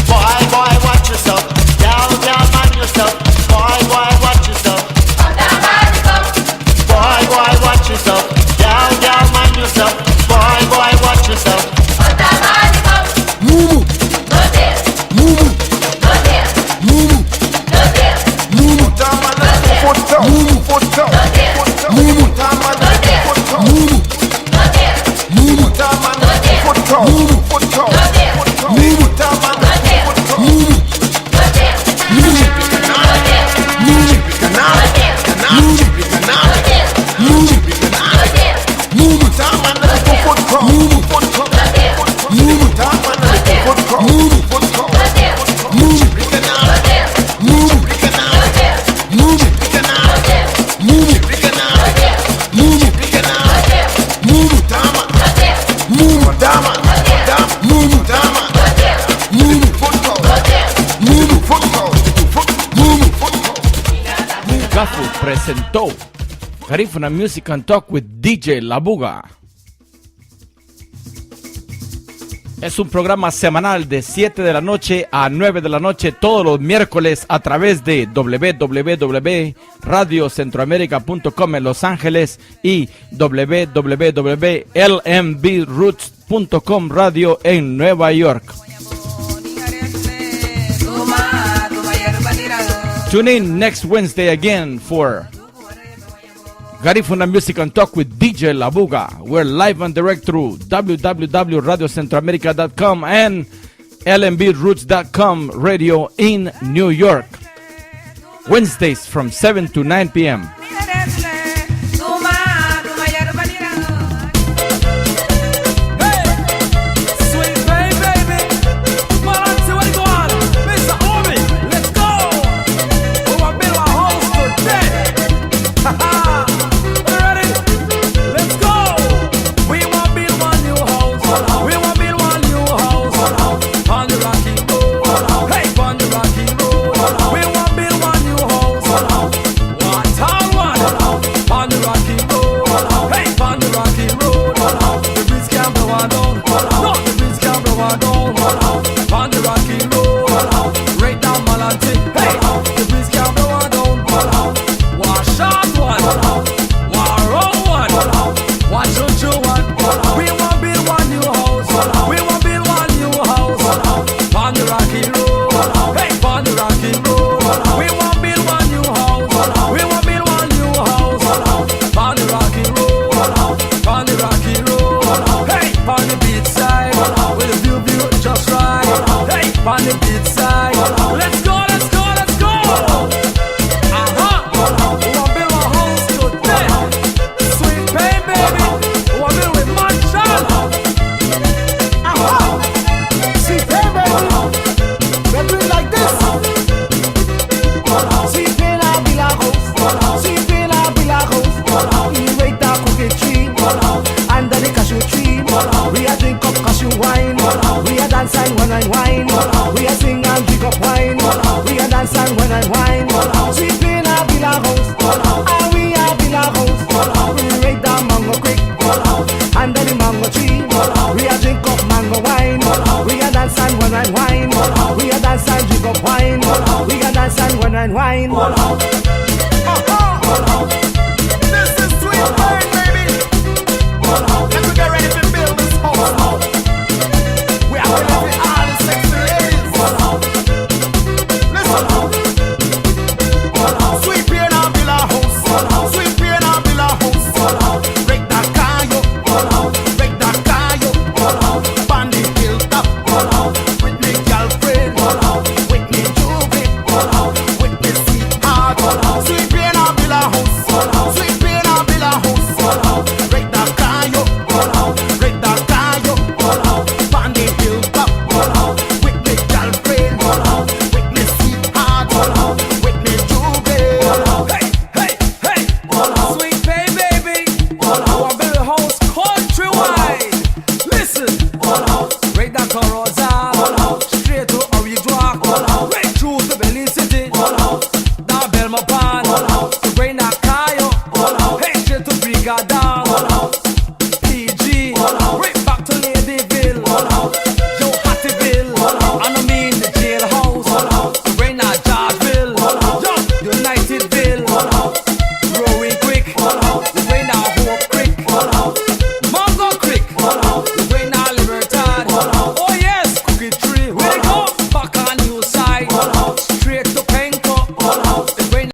Boy, boy, watch yourself. Gal, gal, man yourself. Boy, boy, watch yourself. Boy, boy, watch yourself. Gal, gal, man yourself. Boy, boy, watch yourself. GAHFU presentó Garifuna Music and Talk with DJ Labuga. Es un programa semanal de 7 de la noche a 9 de la noche todos los miércoles a través de www.radiocentroamerica.com en Los Ángeles y www.lmbroots.com radio en Nueva York. Tune in next Wednesday again for Garifuna Music and Talk with DJ Labuga. We're live and direct through www.radiocentroamerica.com and lmbroots.com radio in New York. Wednesdays from 7 to 9 p.m. Labuga.